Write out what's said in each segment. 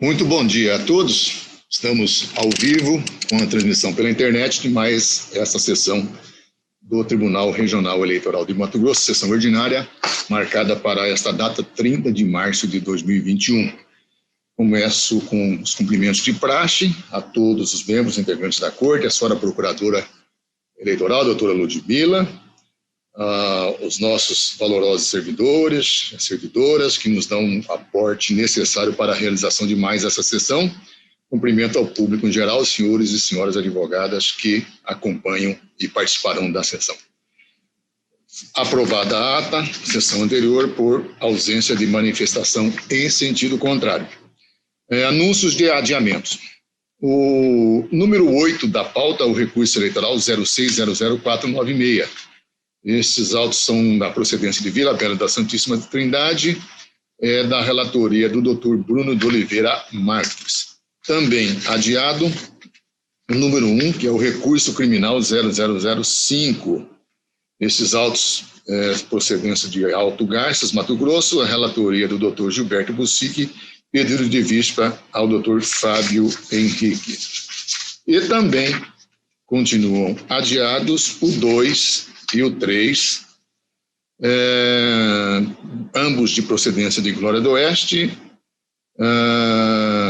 Muito bom dia a todos. Estamos ao vivo com a transmissão pela internet de mais essa sessão do Tribunal Regional Eleitoral de Mato Grosso, sessão ordinária, marcada para esta data, 30 de março de 2021. Começo com os cumprimentos de praxe a todos os membros integrantes da Corte, a senhora Procuradora Eleitoral, doutora Ludmila, os nossos valorosos servidores, servidoras, que nos dão um aporte necessário para a realização de mais essa sessão. Cumprimento ao público em geral, senhores e senhoras advogadas que acompanham e participarão da sessão. Aprovada a ata, sessão anterior, por ausência de manifestação em sentido contrário. Anúncios de adiamentos. O número 8 da pauta, o recurso eleitoral 0600496. Esses autos são da procedência de Vila Bela da Santíssima Trindade, da relatoria do Dr. Bruno de Oliveira Marques. Também adiado o número 1, que é o recurso criminal 0005. Esses autos, procedência de Alto Garças, Mato Grosso, a relatoria do Dr. Gilberto Bussic, pedido de vista ao Dr. Fábio Henrique. E também continuam adiados o 2 e o 3, ambos de procedência de Glória do Oeste,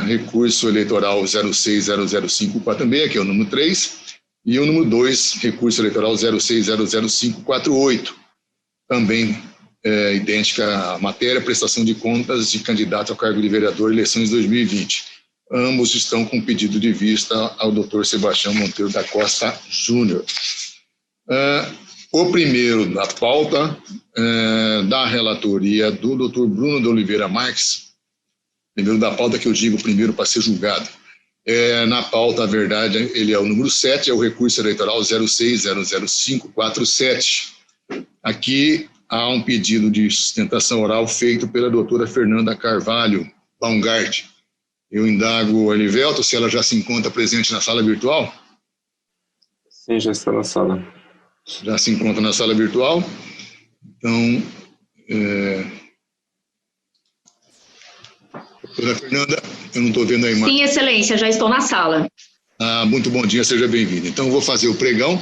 recurso eleitoral 0600546, que é o número 3, e o número 2, recurso eleitoral 0600548, também idêntica à matéria, prestação de contas de candidato ao cargo de vereador, eleições 2020. Ambos estão com pedido de vista ao Dr. Sebastião Monteiro da Costa Júnior. O primeiro da pauta, da relatoria do Dr. Bruno de Oliveira Marques, primeiro da pauta que eu digo primeiro para ser julgado. Na pauta, a verdade, ele é o número 7, é o recurso eleitoral 0600547. Aqui há um pedido de sustentação oral feito pela doutora Fernanda Carvalho Baumgart. Eu indago a Elivelto se ela já se encontra presente na sala virtual. Sim, já está na sala. Já se encontra na sala virtual. Então, doutora Fernanda, eu não estou vendo a imagem. Sim, excelência, já estou na sala. Muito bom dia, seja bem-vindo. Então, eu vou fazer o pregão.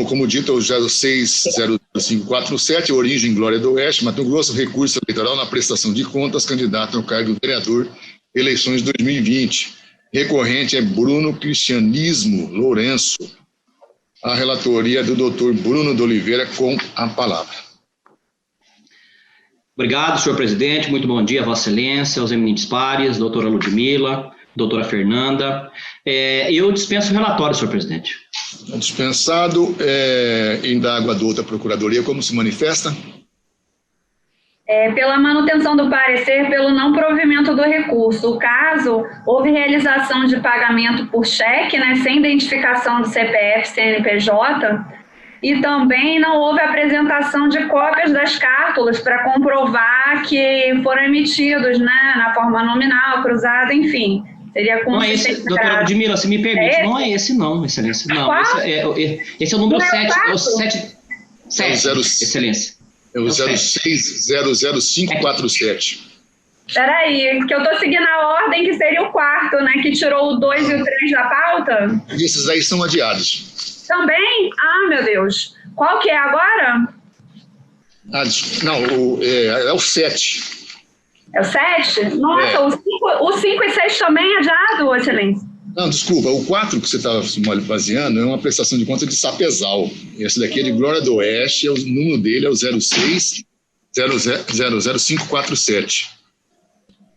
Como dito, é o 0600547, origem Glória do Oeste, Mato Grosso, recurso eleitoral na prestação de contas, candidato ao cargo de vereador, eleições 2020. Recorrente é Bruno Cristianismo Lourenço. A relatoria do Dr. Bruno de Oliveira com a palavra. Obrigado, senhor presidente. Muito bom dia, Vossa Excelência, aos eminentes pares, doutora Ludmila, doutora Fernanda. Eu dispenso o relatório, senhor presidente. Dispensado, indago a doutora Procuradoria, como se manifesta? Pela manutenção do parecer, pelo não provimento do recurso. O caso, houve realização de pagamento por cheque, né, sem identificação do CPF, CNPJ, e também não houve apresentação de cópias das cártulas para comprovar que foram emitidos, né, na forma nominal, cruzada, enfim. Seria não é esse, doutora Ludmila, se me permite, não é esse não, excelência. Não, esse é o número 7, é o 7, excelência. É o 0600547. Peraí, que eu estou seguindo a ordem que seria o quarto, né? Que tirou o 2 e o 3 da pauta. Esses aí são adiados. Também? Ah, meu Deus. Qual que é agora? É o 7. É o 7? Nossa, o 5 e 6 também é adiado, excelência. Não, desculpa, o 4 que você estava baseando é uma prestação de conta de Sapezal. Esse daqui é de Glória do Oeste, o número dele é o 0600547.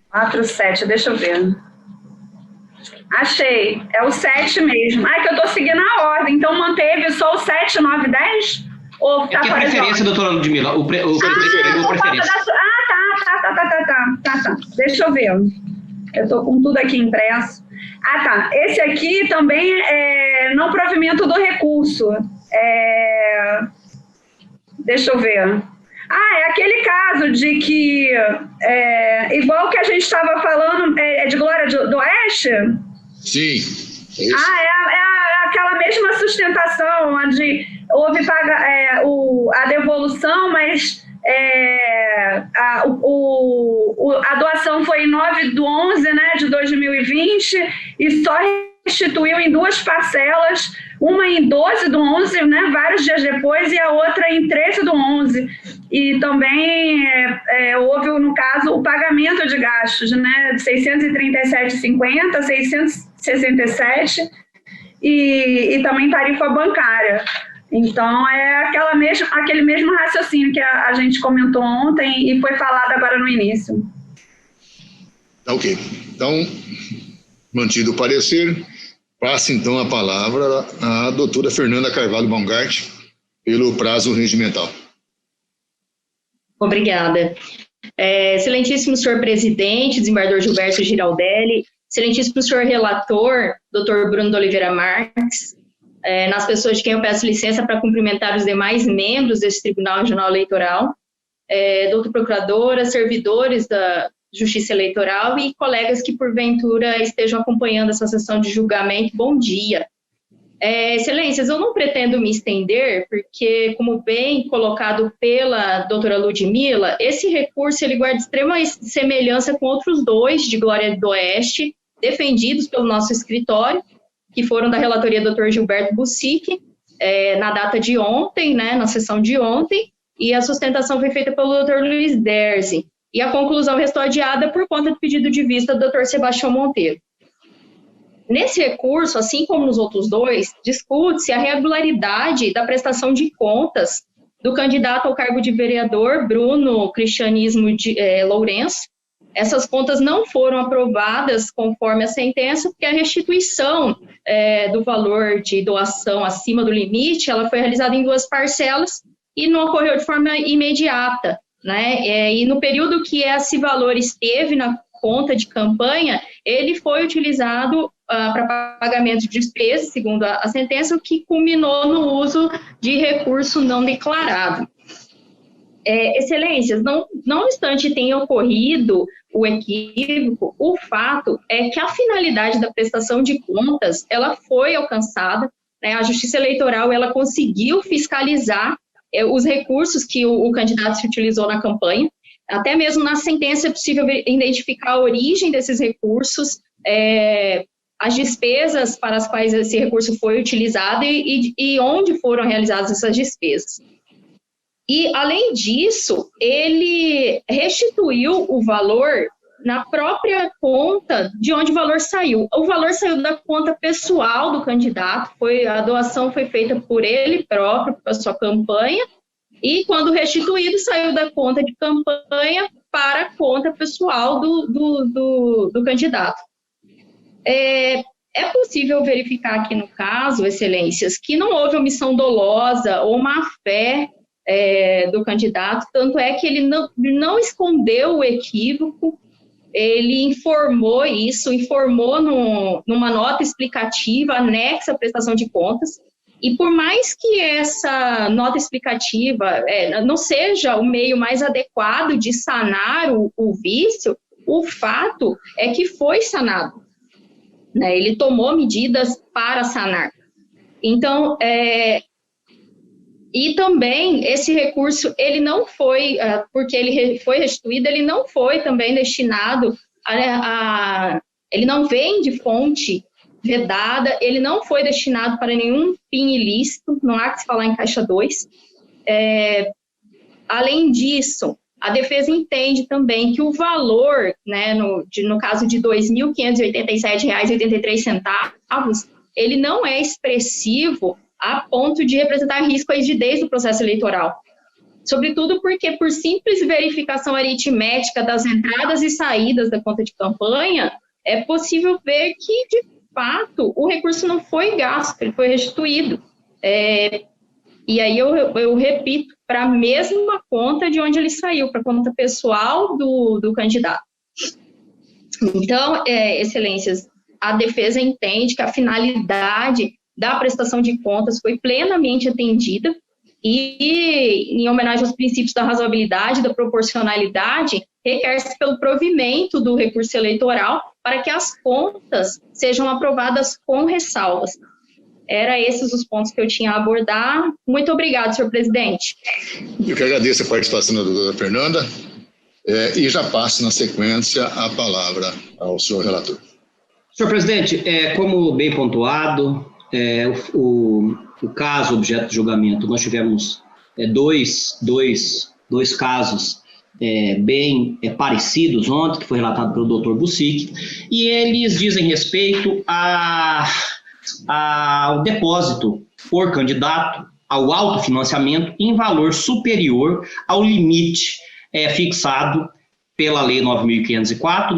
47, deixa eu ver. Achei, é o 7 mesmo. Que eu estou seguindo a ordem, então manteve só o 7, 9, 10? Ou tá que a preferência, doutora Ludmila, preferência. Tá. Deixa eu ver. Eu estou com tudo aqui impresso. Tá. Esse aqui também é não provimento do recurso. Deixa eu ver. É aquele caso de que, igual que a gente estava falando, é de Glória do Oeste? Sim. É aquela mesma sustentação, onde houve a devolução, mas o a doação foi em 9/11, né, de 2020, e só restituiu em 2 parcelas, uma em 12/11, né, vários dias depois, e a outra em 13/11. E também houve, no caso, o pagamento de gastos, né, de 637,50, 667, e também tarifa bancária. Então, é aquele mesmo raciocínio que a gente comentou ontem e foi falado agora no início. Ok. Então, mantido o parecer, passa então a palavra à doutora Fernanda Carvalho Baumgart, pelo prazo regimental. Obrigada. Excelentíssimo senhor presidente, desembargador Gilberto Giraldelli, excelentíssimo senhor relator, doutor Bruno de Oliveira Marques, nas pessoas de quem eu peço licença para cumprimentar os demais membros desse Tribunal Regional Eleitoral, doutora procuradora, servidores da Justiça Eleitoral e colegas que porventura estejam acompanhando essa sessão de julgamento, bom dia. Excelências, eu não pretendo me estender, porque, como bem colocado pela doutora Ludmila, esse recurso ele guarda extrema semelhança com outros 2 de Glória do Oeste, defendidos pelo nosso escritório, que foram da relatoria do Dr. Gilberto Bussic, na data de ontem, né, na sessão de ontem, e a sustentação foi feita pelo Dr. Luiz Derzi, e a conclusão restou adiada por conta do pedido de vista do Dr. Sebastião Monteiro. Nesse recurso, assim como nos outros 2, discute-se a regularidade da prestação de contas do candidato ao cargo de vereador, Bruno Cristianismo Lourenço. Essas contas não foram aprovadas conforme a sentença, porque a restituição do valor de doação acima do limite, ela foi realizada em 2 parcelas e não ocorreu de forma imediata, né? E no período que esse valor esteve na conta de campanha, ele foi utilizado para pagamento de despesas, segundo a sentença, o que culminou no uso de recurso não declarado. Excelências, não obstante tenha ocorrido o equívoco, o fato é que a finalidade da prestação de contas, ela foi alcançada, né? A Justiça Eleitoral, ela conseguiu fiscalizar os recursos que o candidato se utilizou na campanha, até mesmo na sentença é possível identificar a origem desses recursos, as despesas para as quais esse recurso foi utilizado e onde foram realizadas essas despesas. E, além disso, ele restituiu o valor na própria conta de onde o valor saiu. O valor saiu da conta pessoal do candidato, a doação foi feita por ele próprio, para a sua campanha, e, quando restituído, saiu da conta de campanha para a conta pessoal do candidato. É possível verificar aqui no caso, excelências, que não houve omissão dolosa ou má-fé do candidato, tanto é que ele não escondeu o equívoco, ele informou numa nota explicativa anexa à prestação de contas, e por mais que essa nota explicativa não seja o meio mais adequado de sanar o vício, o fato é que foi sanado, né? Ele tomou medidas para sanar. Então, e também esse recurso, ele não foi, porque ele foi restituído, ele não foi também destinado ele não vem de fonte vedada, ele não foi destinado para nenhum fim ilícito, não há que se falar em caixa 2. Além disso, a defesa entende também que o valor, né, no caso de R$ 2.587,83, ele não é expressivo a ponto de representar risco à rigidez do processo eleitoral. Sobretudo porque, por simples verificação aritmética das entradas e saídas da conta de campanha, é possível ver que, de fato, o recurso não foi gasto, ele foi restituído. E aí eu repito, para a mesma conta de onde ele saiu, para a conta pessoal do candidato. Então, excelências, a defesa entende que a finalidade da prestação de contas foi plenamente atendida e, em homenagem aos princípios da razoabilidade, da proporcionalidade, requer-se pelo provimento do recurso eleitoral para que as contas sejam aprovadas com ressalvas. Eram esses os pontos que eu tinha a abordar. Muito obrigado, senhor presidente. Eu que agradeço a participação da doutora Fernanda. E já passo, na sequência, a palavra ao senhor relator. Senhor presidente, como bem pontuado, o caso objeto de julgamento, nós tivemos dois casos bem parecidos ontem, que foi relatado pelo doutor Busic, e eles dizem respeito ao depósito por candidato ao autofinanciamento em valor superior ao limite fixado pela Lei 9.504,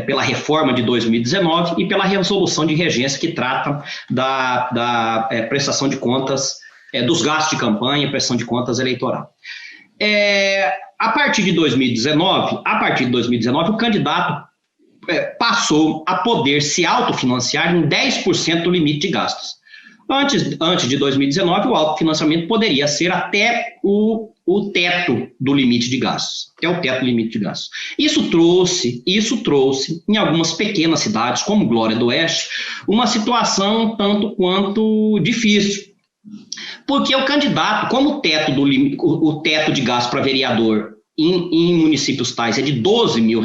pela reforma de 2019 e pela resolução de regência que trata da prestação de contas, dos gastos de campanha e prestação de contas eleitoral. A partir de 2019, o candidato passou a poder se autofinanciar em 10% do limite de gastos. Antes de 2019, o autofinanciamento poderia ser até o teto do limite de gastos, até o teto do limite de gastos. Isso trouxe, em algumas pequenas cidades, como Glória do Oeste, uma situação tanto quanto difícil, porque o candidato, como o teto de gasto para vereador em municípios tais é de R$12 mil,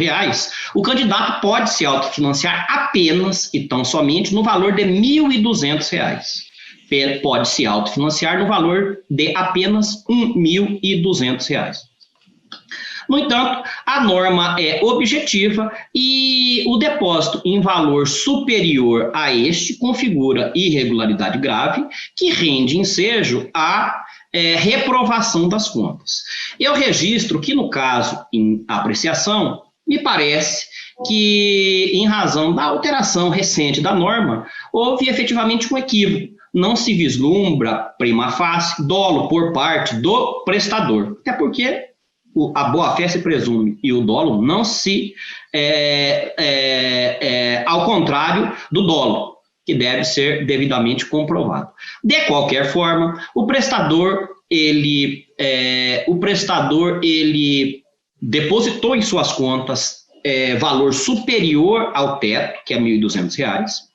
o candidato pode se autofinanciar apenas e tão somente no valor de R$1.200. Pode se autofinanciar no valor de apenas R$1.200. No entanto, a norma é objetiva e o depósito em valor superior a este configura irregularidade grave que rende ensejo à reprovação das contas. Eu registro que, no caso em apreciação, me parece que, em razão da alteração recente da norma, houve efetivamente um equívoco. Não se vislumbra, prima facie, dolo por parte do prestador. Até porque a boa-fé se presume e o dolo não se... ao contrário do dolo, que deve ser devidamente comprovado. De qualquer forma, o prestador ele depositou em suas contas valor superior ao teto, que é R$1.200,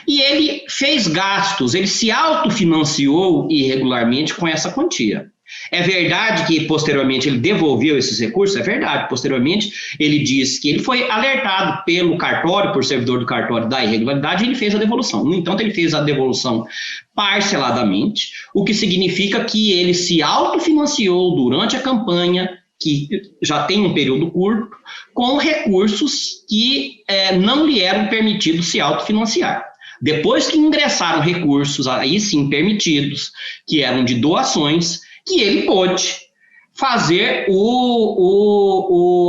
e ele fez gastos, ele se autofinanciou irregularmente com essa quantia. É verdade que posteriormente ele devolveu esses recursos? É verdade. Posteriormente ele diz que ele foi alertado pelo cartório, por servidor do cartório, da irregularidade, e ele fez a devolução. No entanto, ele fez a devolução parceladamente, o que significa que ele se autofinanciou durante a campanha, que já tem um período curto, com recursos que não lhe eram permitidos se autofinanciar. Depois que ingressaram recursos, aí sim permitidos, que eram de doações, que ele pôde fazer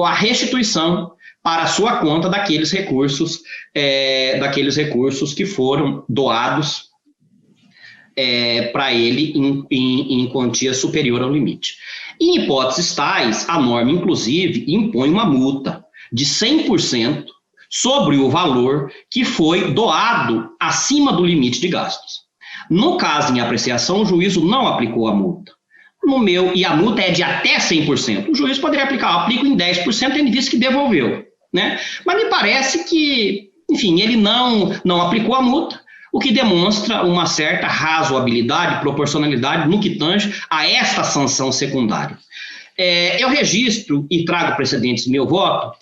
a restituição para a sua conta daqueles recursos que foram doados para ele em quantia superior ao limite. Em hipóteses tais, a norma, inclusive, impõe uma multa de 100% sobre o valor que foi doado acima do limite de gastos. No caso em apreciação, o juízo não aplicou a multa. E a multa é de até 100%. O juiz poderia aplico em 10%, ele disse que devolveu, né? Mas me parece que, enfim, ele não aplicou a multa, o que demonstra uma certa razoabilidade, proporcionalidade no que tange a esta sanção secundária. Eu registro e trago precedentes do meu voto,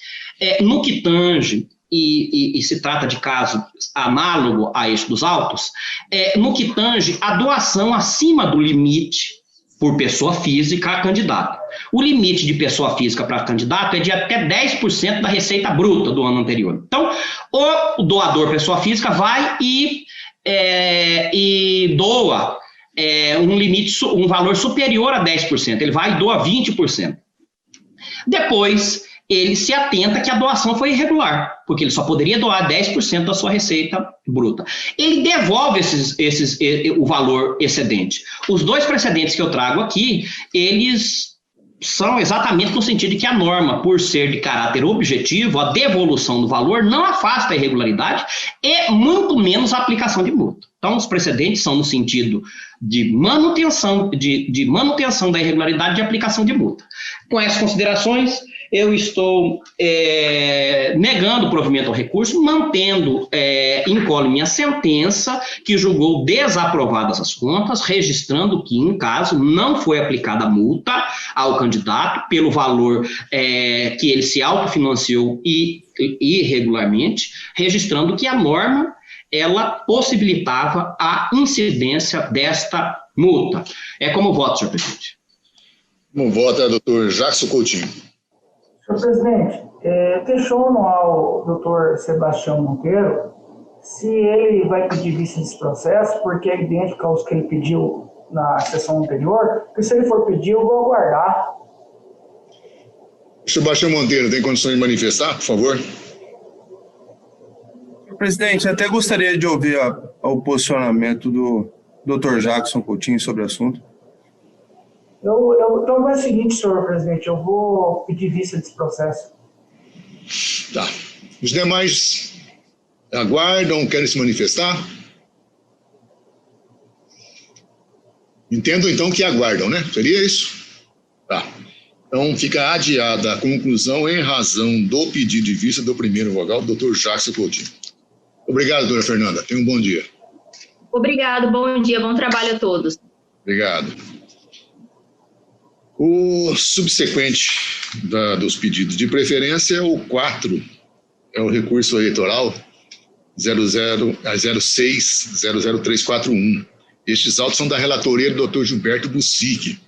no que tange, e se trata de caso análogo a este dos autos, no que tange a doação acima do limite por pessoa física a candidato. O limite de pessoa física para candidato é de até 10% da receita bruta do ano anterior. Então, o doador pessoa física vai e doa um valor superior a 10%. Ele vai e doa 20%. Depois, ele se atenta que a doação foi irregular, porque ele só poderia doar 10% da sua receita bruta. Ele devolve o valor excedente. Os dois precedentes que eu trago aqui, eles são exatamente no sentido de que a norma, por ser de caráter objetivo, a devolução do valor não afasta a irregularidade e muito menos a aplicação de multa. Então, os precedentes são no sentido de manutenção da irregularidade e de aplicação de multa. Com essas considerações, eu estou negando o provimento ao recurso, mantendo incólume minha sentença, que julgou desaprovadas as contas, registrando que, em caso, não foi aplicada multa ao candidato pelo valor que ele se autofinanciou irregularmente, registrando que a norma ela possibilitava a incidência desta multa. Como voto, senhor presidente? Como vota, doutor Jackson Coutinho? Senhor presidente, questiono ao doutor Sebastião Monteiro se ele vai pedir vista desse processo, porque é idêntico aos que ele pediu na sessão anterior, porque se ele for pedir, eu vou aguardar. Sebastião Monteiro, tem condições de manifestar, por favor? Presidente, até gostaria de ouvir o posicionamento do Dr. Jackson Coutinho sobre o assunto. Então é o seguinte, senhor presidente, eu vou pedir vista desse processo. Tá. Os demais aguardam, querem se manifestar? Entendo, então, que aguardam, né? Seria isso? Tá. Então, fica adiada a conclusão em razão do pedido de vista do primeiro vogal, do Dr. Jackson Coutinho. Obrigado, doutora Fernanda. Tenha um bom dia. Obrigado, bom dia, bom trabalho a todos. Obrigado. O subsequente dos pedidos de preferência é o 4, é o recurso eleitoral 06-00341. Estes autos são da relatoria do Dr. Gilberto Bussic.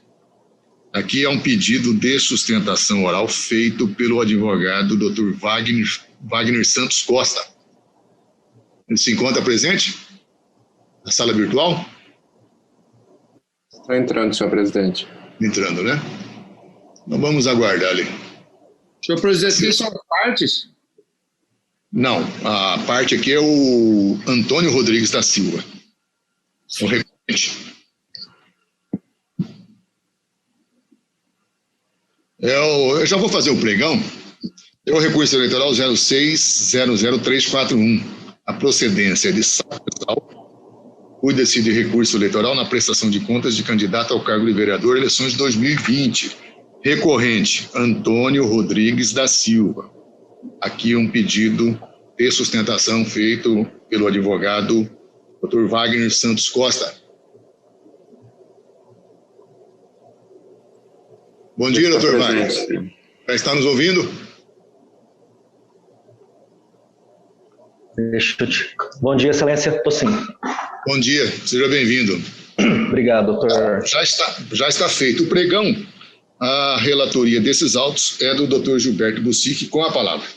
Aqui é um pedido de sustentação oral feito pelo advogado Dr. Wagner Santos Costa. Ele se encontra presente na sala virtual? Está entrando, senhor presidente. Entrando, né? Então vamos aguardar ali. Senhor presidente, são partes? Não, a parte aqui é o Antônio Rodrigues da Silva, o recorrente. Eu já vou fazer o pregão. É o recurso eleitoral 06-00341. A procedência é de Salve. Cuida-se de recurso eleitoral na prestação de contas de candidato ao cargo de vereador eleições de 2020. Recorrente, Antônio Rodrigues da Silva. Aqui um pedido de sustentação feito pelo advogado Dr. Wagner Santos Costa. Bom dia, doutor Wagner. Já está nos ouvindo? Bom dia, excelência. Estou sim. Bom dia, seja bem-vindo. Obrigado, doutor. Já está feito o pregão. A relatoria desses autos é do Dr. Gilberto Bussic, com a palavra.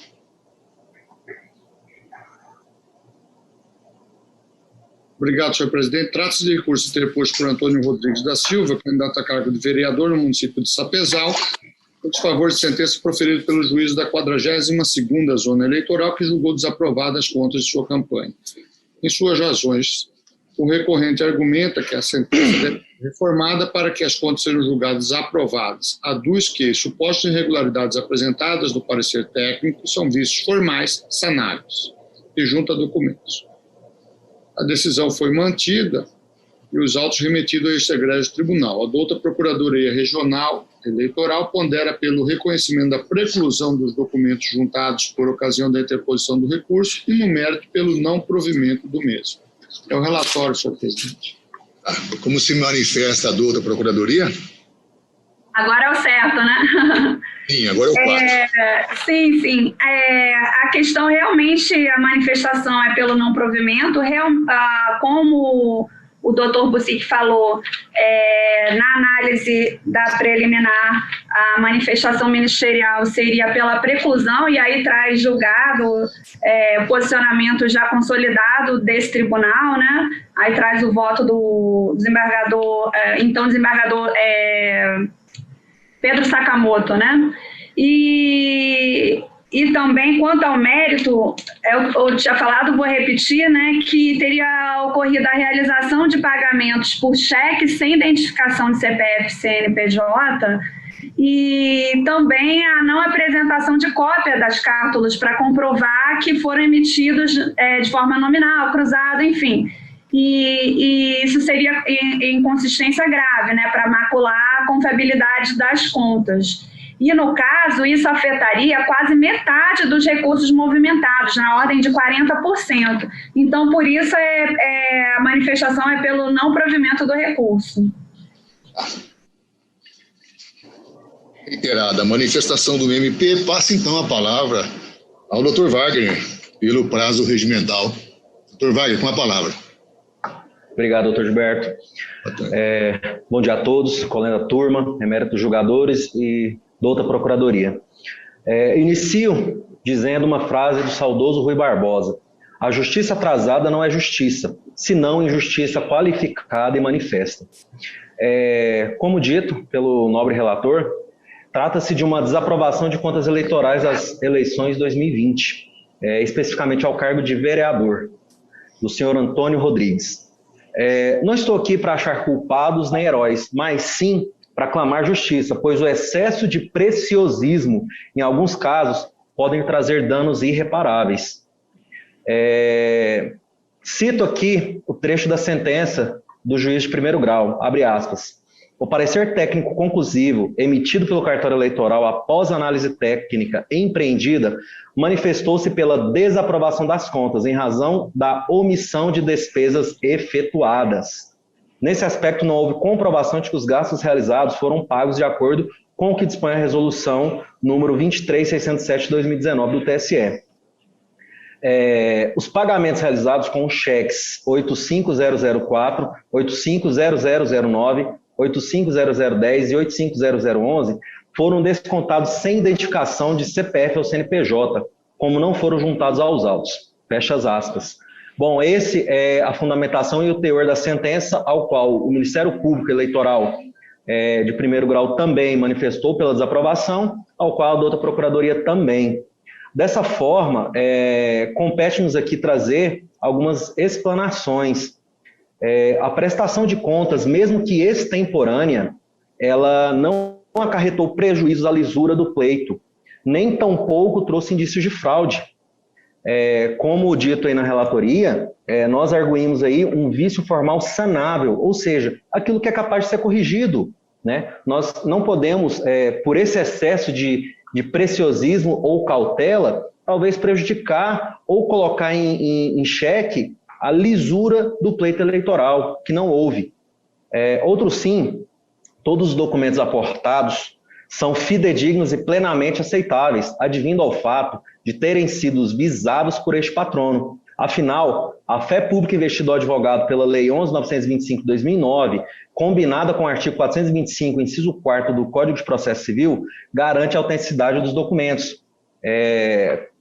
Obrigado, senhor presidente. Trata-se de recurso interposto por Antônio Rodrigues da Silva, candidato a cargo de vereador no município de Sapezal, por desfavor de sentença proferida pelo juízo da 42ª Zona Eleitoral, que julgou desaprovadas as contas de sua campanha. Em suas razões, o recorrente argumenta que a sentença deve ser reformada para que as contas sejam julgadas aprovadas. Aduz que supostas irregularidades apresentadas no parecer técnico são vícios formais sanáveis e junta documentos. A decisão foi mantida e os autos remetidos a este egrégio tribunal. A douta Procuradoria Regional Eleitoral pondera pelo reconhecimento da preclusão dos documentos juntados por ocasião da interposição do recurso e no mérito pelo não provimento do mesmo. É o relatório, senhor presidente. Como se manifesta a douta Procuradoria? Agora é o certo, né? Sim, agora é o 4. Sim. A questão realmente, a manifestação é pelo não provimento, como o doutor Bussic falou, na análise da preliminar, a manifestação ministerial seria pela preclusão, e aí traz julgado o posicionamento já consolidado desse tribunal, né? Aí traz o voto do desembargador, então desembargador Pedro Sakamoto, né? E também, quanto ao mérito, eu tinha falado, vou repetir, né, que teria ocorrido a realização de pagamentos por cheque sem identificação de CPF e CNPJ, e também a não apresentação de cópia das cápsulas para comprovar que foram emitidos de forma nominal, cruzada, enfim. E isso seria inconsistência grave, né, para macular a confiabilidade das contas. E, no caso, isso afetaria quase metade dos recursos movimentados, na ordem de 40%. Então, por isso, a manifestação é pelo não provimento do recurso. Reiterada a manifestação do MP, passa então a palavra ao Dr. Wagner, pelo prazo regimental. Dr. Wagner, com a palavra. Obrigado, doutor Gilberto. Bom dia a todos, colega da turma, eméritos julgadores e da outra procuradoria. Inicio dizendo uma frase do saudoso Rui Barbosa: a justiça atrasada não é justiça, senão injustiça qualificada e manifesta. Como dito pelo nobre relator, trata-se de uma desaprovação de contas eleitorais das eleições de 2020, especificamente ao cargo de vereador, do senhor Antônio Rodrigues. Não estou aqui para achar culpados nem heróis, mas sim para clamar justiça, pois o excesso de preciosismo, em alguns casos, podem trazer danos irreparáveis. Cito aqui o trecho da sentença do juiz de primeiro grau, abre aspas. O parecer técnico conclusivo emitido pelo cartório eleitoral após análise técnica empreendida manifestou-se pela desaprovação das contas em razão da omissão de despesas efetuadas. Nesse aspecto, não houve comprovação de que os gastos realizados foram pagos de acordo com o que dispõe a resolução número 23607 de 2019 do TSE. Os pagamentos realizados com cheques 85004, 85009, 85010 e 85011 foram descontados sem identificação de CPF ou CNPJ, como não foram juntados aos autos. Fecha as aspas. Bom, esse é a fundamentação e o teor da sentença, ao qual o Ministério Público Eleitoral de primeiro grau também manifestou pela desaprovação, ao qual a da outra Procuradoria também. Dessa forma, compete-nos aqui trazer algumas explanações. A prestação de contas, mesmo que extemporânea, ela não acarretou prejuízos à lisura do pleito, nem tampouco trouxe indícios de fraude. Como dito aí na relatoria, nós arguímos aí um vício formal sanável, ou seja, aquilo que é capaz de ser corrigido, né? Nós não podemos, por esse excesso de preciosismo ou cautela, talvez prejudicar ou colocar em xeque a lisura do pleito eleitoral, que não houve. Outro sim, todos os documentos aportados são fidedignos e plenamente aceitáveis, advindo ao fato de terem sido visados por este patrono. Afinal, a fé pública investida ao advogado pela Lei 11.925 de 2009, combinada com o artigo 425, inciso 4º do Código de Processo Civil, garante a autenticidade dos documentos.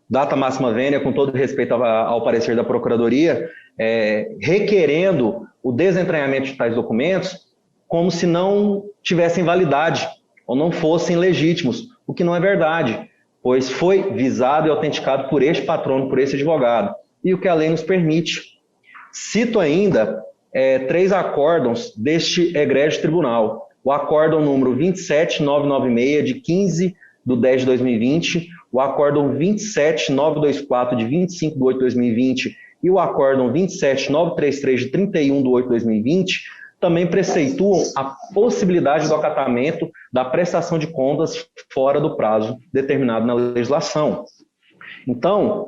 Data máxima vênia, com todo respeito ao parecer da Procuradoria, requerendo o desentranhamento de tais documentos como se não tivessem validade ou não fossem legítimos, o que não é verdade, pois foi visado e autenticado por este patrono, por esse advogado, e o que a lei nos permite. Cito ainda 3 acórdãos deste egrégio tribunal. O acórdão número 27996, de 15 de 10 de 2020, o acórdão 27924, de 25 de 8 de 2020, e o acórdão 27933, de 31 de 8 de 2020, também preceituam a possibilidade do acatamento da prestação de contas fora do prazo determinado na legislação. Então,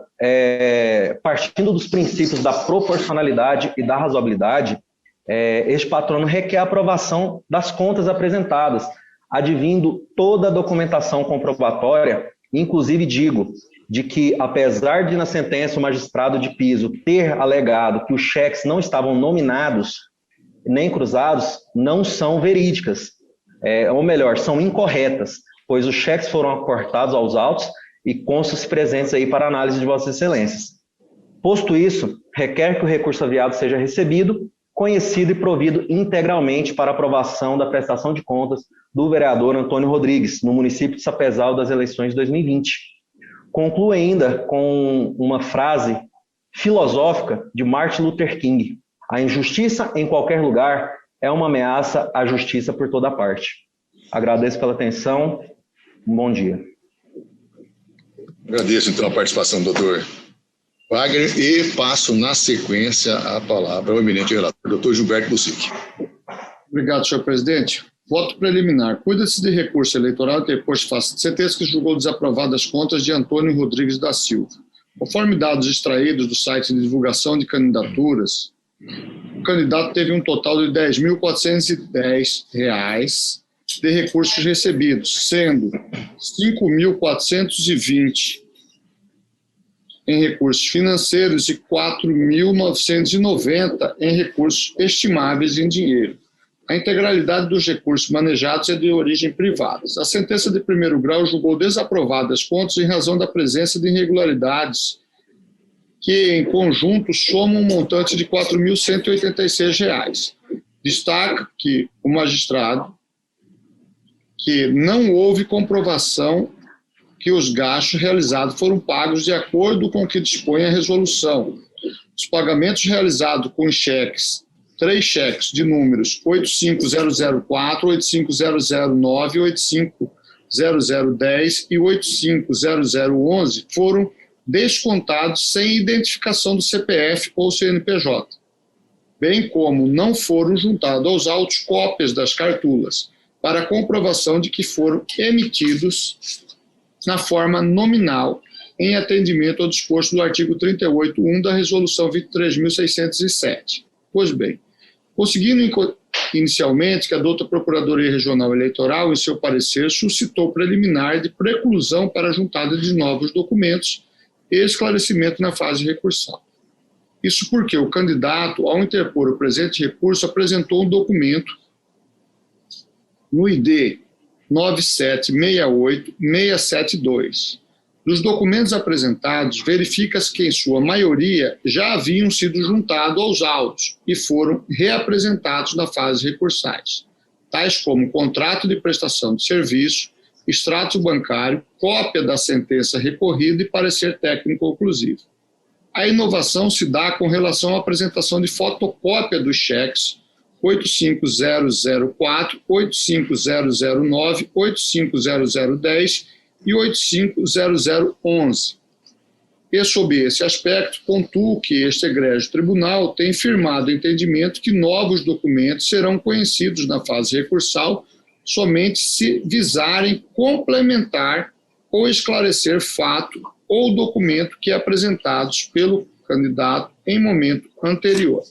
partindo dos princípios da proporcionalidade e da razoabilidade, este patrono requer a aprovação das contas apresentadas, advindo toda a documentação comprobatória, inclusive digo, de que, apesar de na sentença o magistrado de piso ter alegado que os cheques não estavam nominados nem cruzados, não são verídicas, ou melhor, são incorretas, pois os cheques foram aportados aos autos e constam presentes aí para análise de Vossas Excelências. Posto isso, requer que o recurso aviado seja recebido, conhecido e provido integralmente para aprovação da prestação de contas do vereador Antônio Rodrigues, no município de Sapezal, das eleições de 2020. Concluo ainda com uma frase filosófica de Martin Luther King: a injustiça em qualquer lugar é uma ameaça à justiça por toda parte. Agradeço pela atenção. Um bom dia. Agradeço, então, a participação do doutor Wagner e passo, na sequência, a palavra ao eminente relator, doutor Gilberto Busic. Obrigado, senhor presidente. Voto preliminar. Cuida-se de recurso eleitoral interposto face de sentença que julgou desaprovadas as contas de Antônio Rodrigues da Silva. Conforme dados extraídos do site de divulgação de candidaturas, o candidato teve um total de R$ 10.410 de recursos recebidos, sendo R$ 5.420 em recursos financeiros e R$ 4.990 em recursos estimáveis em dinheiro. A integralidade dos recursos manejados é de origem privada. A sentença de primeiro grau julgou desaprovadas as contas em razão da presença de irregularidades que, em conjunto, somam um montante de R$ 4.186. Destaca que o magistrado que não houve comprovação que os gastos realizados foram pagos de acordo com o que dispõe a resolução. Os pagamentos realizados com cheques, 3 cheques de números 85004, 85009, 85010 e 85011 foram descontados sem identificação do CPF ou CNPJ, bem como não foram juntados aos autos cópias das cartulas, para comprovação de que foram emitidos na forma nominal, em atendimento ao disposto do artigo 38.1 da Resolução 23.607. Pois bem, conseguindo inicialmente que a douta Procuradoria Regional Eleitoral, em seu parecer, suscitou preliminar de preclusão para a juntada de novos documentos e esclarecimento na fase recursal. Isso porque o candidato, ao interpor o presente recurso, apresentou um documento no ID 9768672. Dos documentos apresentados, verifica-se que, em sua maioria, já haviam sido juntados aos autos e foram reapresentados na fase recursais, tais como contrato de prestação de serviço, extrato bancário, cópia da sentença recorrida e parecer técnico conclusivo. A inovação se dá com relação à apresentação de fotocópia dos cheques 85004, 85009, 85010 e 85011. E, sob esse aspecto, pontuo que este egrégio tribunal tem firmado o entendimento que novos documentos serão conhecidos na fase recursal somente se visarem complementar ou esclarecer fato ou documento que apresentados pelo candidato em momento anterior.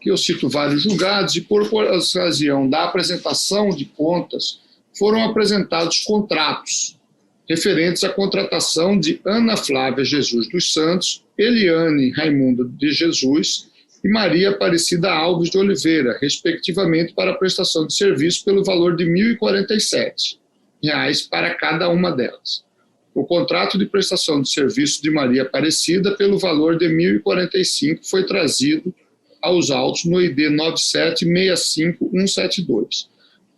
Que eu cito vários julgados, e por ocasião da apresentação de contas, foram apresentados contratos referentes à contratação de Ana Flávia Jesus dos Santos, Eliane Raimunda de Jesus e Maria Aparecida Alves de Oliveira, respectivamente, para a prestação de serviço pelo valor de R$ 1.047 para cada uma delas. O contrato de prestação de serviço de Maria Aparecida, pelo valor de R$ 1.045, foi trazido aos autos no ID 9765172.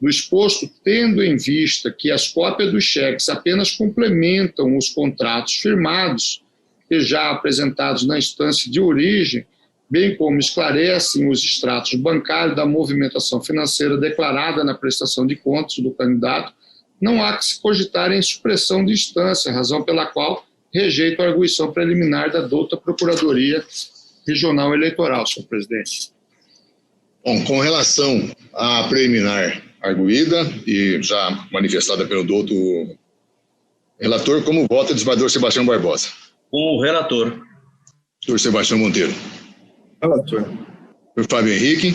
No exposto, tendo em vista que as cópias dos cheques apenas complementam os contratos firmados e já apresentados na instância de origem, bem como esclarecem os extratos bancários da movimentação financeira declarada na prestação de contas do candidato, não há que se cogitar em supressão de instância, razão pela qual rejeito a arguição preliminar da douta Procuradoria Regional Eleitoral, senhor presidente. Bom, com relação à preliminar arguída e já manifestada pelo douto relator, como vota o desembargador Sebastião Barbosa? Com o relator. Doutor Sebastião Monteiro. Relator. Doutor Fábio Henrique.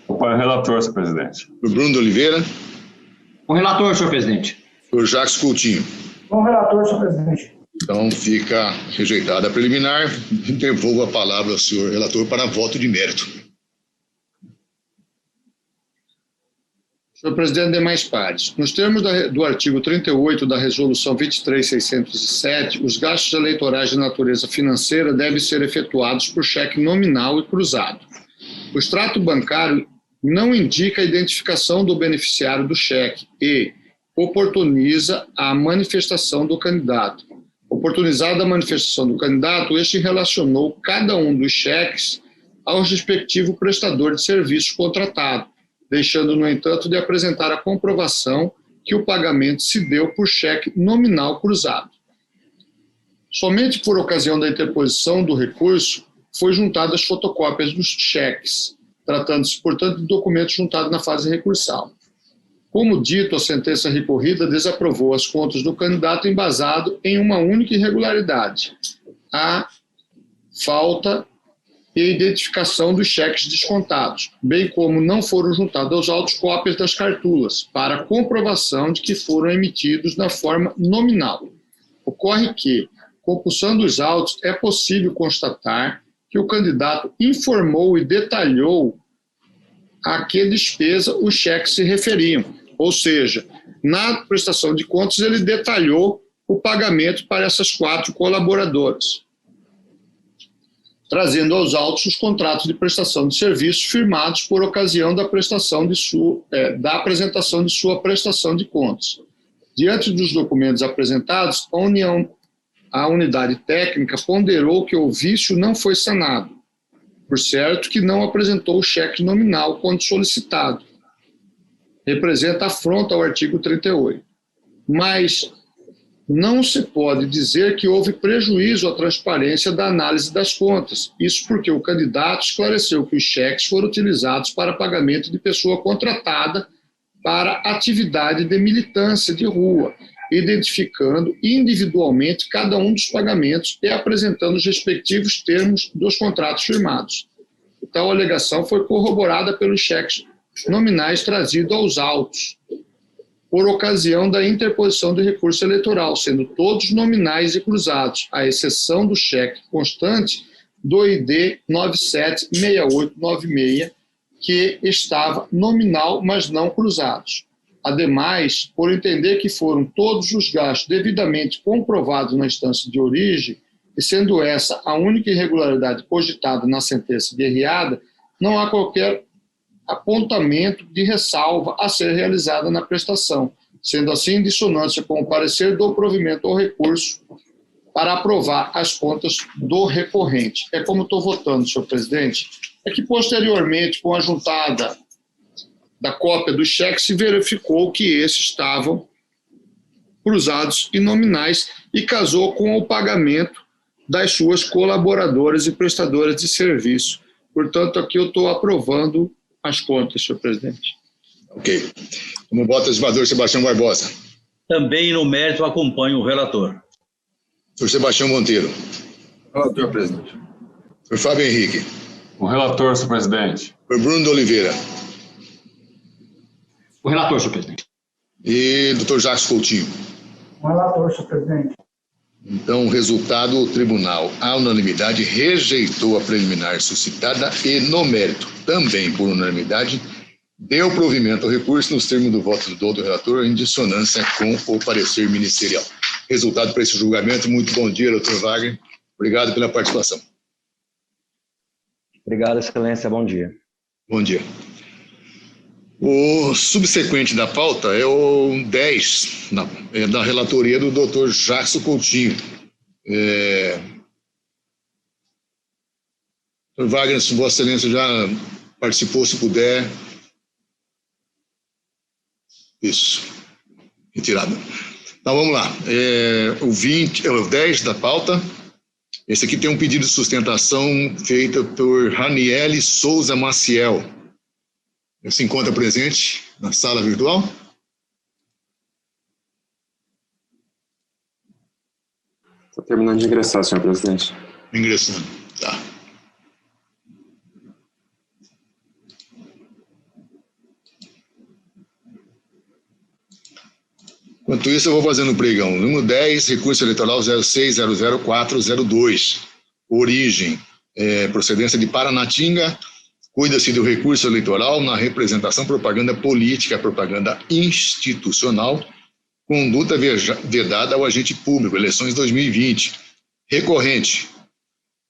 Com o relator, senhor presidente. Doutor Bruno de Oliveira. Com o relator, senhor presidente. Doutor Jacques Coutinho. Com o relator, senhor presidente. Então, fica rejeitada a preliminar. Devolvo a palavra ao senhor relator para voto de mérito. Senhor presidente, demais pares. Nos termos do artigo 38 da Resolução 23.607, os gastos eleitorais de natureza financeira devem ser efetuados por cheque nominal e cruzado. O extrato bancário não indica a identificação do beneficiário do cheque e oportuniza a manifestação do candidato. Oportunizada a manifestação do candidato, este relacionou cada um dos cheques ao respectivo prestador de serviço contratado, deixando, no entanto, de apresentar a comprovação que o pagamento se deu por cheque nominal cruzado. Somente por ocasião da interposição do recurso, foi juntada as fotocópias dos cheques, tratando-se, portanto, de documentos juntados na fase recursal. Como dito, a sentença recorrida desaprovou as contas do candidato embasado em uma única irregularidade: a falta e identificação dos cheques descontados, bem como não foram juntadas aos autos cópias das cartulas, para comprovação de que foram emitidos na forma nominal. Ocorre que, compulsando os autos, é possível constatar que o candidato informou e detalhou a que despesa os cheques se referiam. Ou seja, na prestação de contas, ele detalhou o pagamento para essas 4 colaboradoras, trazendo aos autos os contratos de prestação de serviços firmados por ocasião da da apresentação de sua prestação de contas. Diante dos documentos apresentados, a unidade técnica ponderou que o vício não foi sanado, por certo que não apresentou o cheque nominal quando solicitado. Representa afronta ao artigo 38. Mas não se pode dizer que houve prejuízo à transparência da análise das contas. Isso porque o candidato esclareceu que os cheques foram utilizados para pagamento de pessoa contratada para atividade de militância de rua, identificando individualmente cada um dos pagamentos e apresentando os respectivos termos dos contratos firmados. Tal alegação foi corroborada pelos cheques nominais trazidos aos autos, por ocasião da interposição do recurso eleitoral, sendo todos nominais e cruzados, à exceção do cheque constante do ID 976896, que estava nominal, mas não cruzados. Ademais, por entender que foram todos os gastos devidamente comprovados na instância de origem, e sendo essa a única irregularidade cogitada na sentença guerreada, não há qualquer apontamento de ressalva a ser realizada na prestação, sendo assim em dissonância com o parecer do provimento ao recurso para aprovar as contas do recorrente. É como estou votando, senhor presidente, é que posteriormente, com a juntada da cópia do cheque, se verificou que esses estavam cruzados e nominais e casou com o pagamento das suas colaboradoras e prestadoras de serviço. Portanto, aqui eu estou aprovando as contas, senhor presidente. Ok. Como vota o senador Sebastião Barbosa? Também no mérito acompanho o relator. Senhor Sebastião Monteiro? Relator, presidente. Senhor Fábio Henrique? O relator, senhor presidente. Senhor Bruno de Oliveira? O relator, senhor presidente. E doutor Jacques Coutinho? O relator, senhor presidente. Então, o resultado, o tribunal, à unanimidade, rejeitou a preliminar suscitada e, no mérito, também por unanimidade, deu provimento ao recurso nos termos do voto do relator em dissonância com o parecer ministerial. Resultado para esse julgamento. Muito bom dia, doutor Wagner. Obrigado pela participação. Obrigado, excelência. Bom dia. Bom dia. O subsequente da pauta é o 10, da relatoria do doutor Jacques Coutinho. Doutor Wagner, se Vossa Excelência já participou, se puder. Isso. Retirado. Então, vamos lá. O 10 da pauta. Esse aqui tem um pedido de sustentação feito por Raniele Souza Maciel. Ele se encontra presente na sala virtual? Estou terminando de ingressar, senhor presidente. Ingressando, tá. Enquanto isso, eu vou fazendo o pregão. Número 10, recurso eleitoral 0600402. Origem, procedência de Paranatinga. Cuida-se do recurso eleitoral na representação, propaganda política, propaganda institucional, conduta vedada ao agente público, eleições 2020. Recorrente,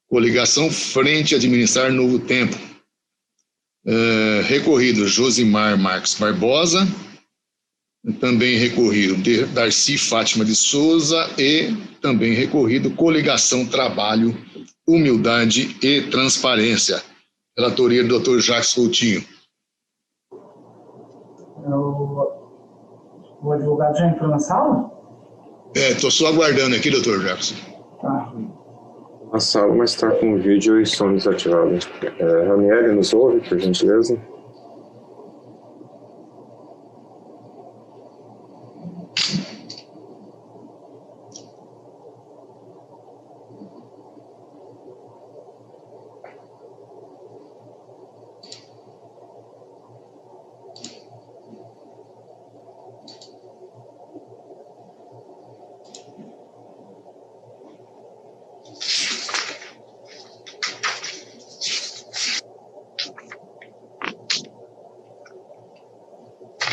coligação Frente Administrar Novo Tempo. Recorrido, Josimar Marques Barbosa. Também recorrido, Darcy Fátima de Souza. E também recorrido, coligação Trabalho, Humildade e Transparência. Relatoria do Dr. Jacques Coutinho. O advogado já entrou na sala? Estou só aguardando aqui, doutor Jefferson. Tá. A sala, mas está com vídeo e som desativado. Ranieri, nos ouve, por gentileza?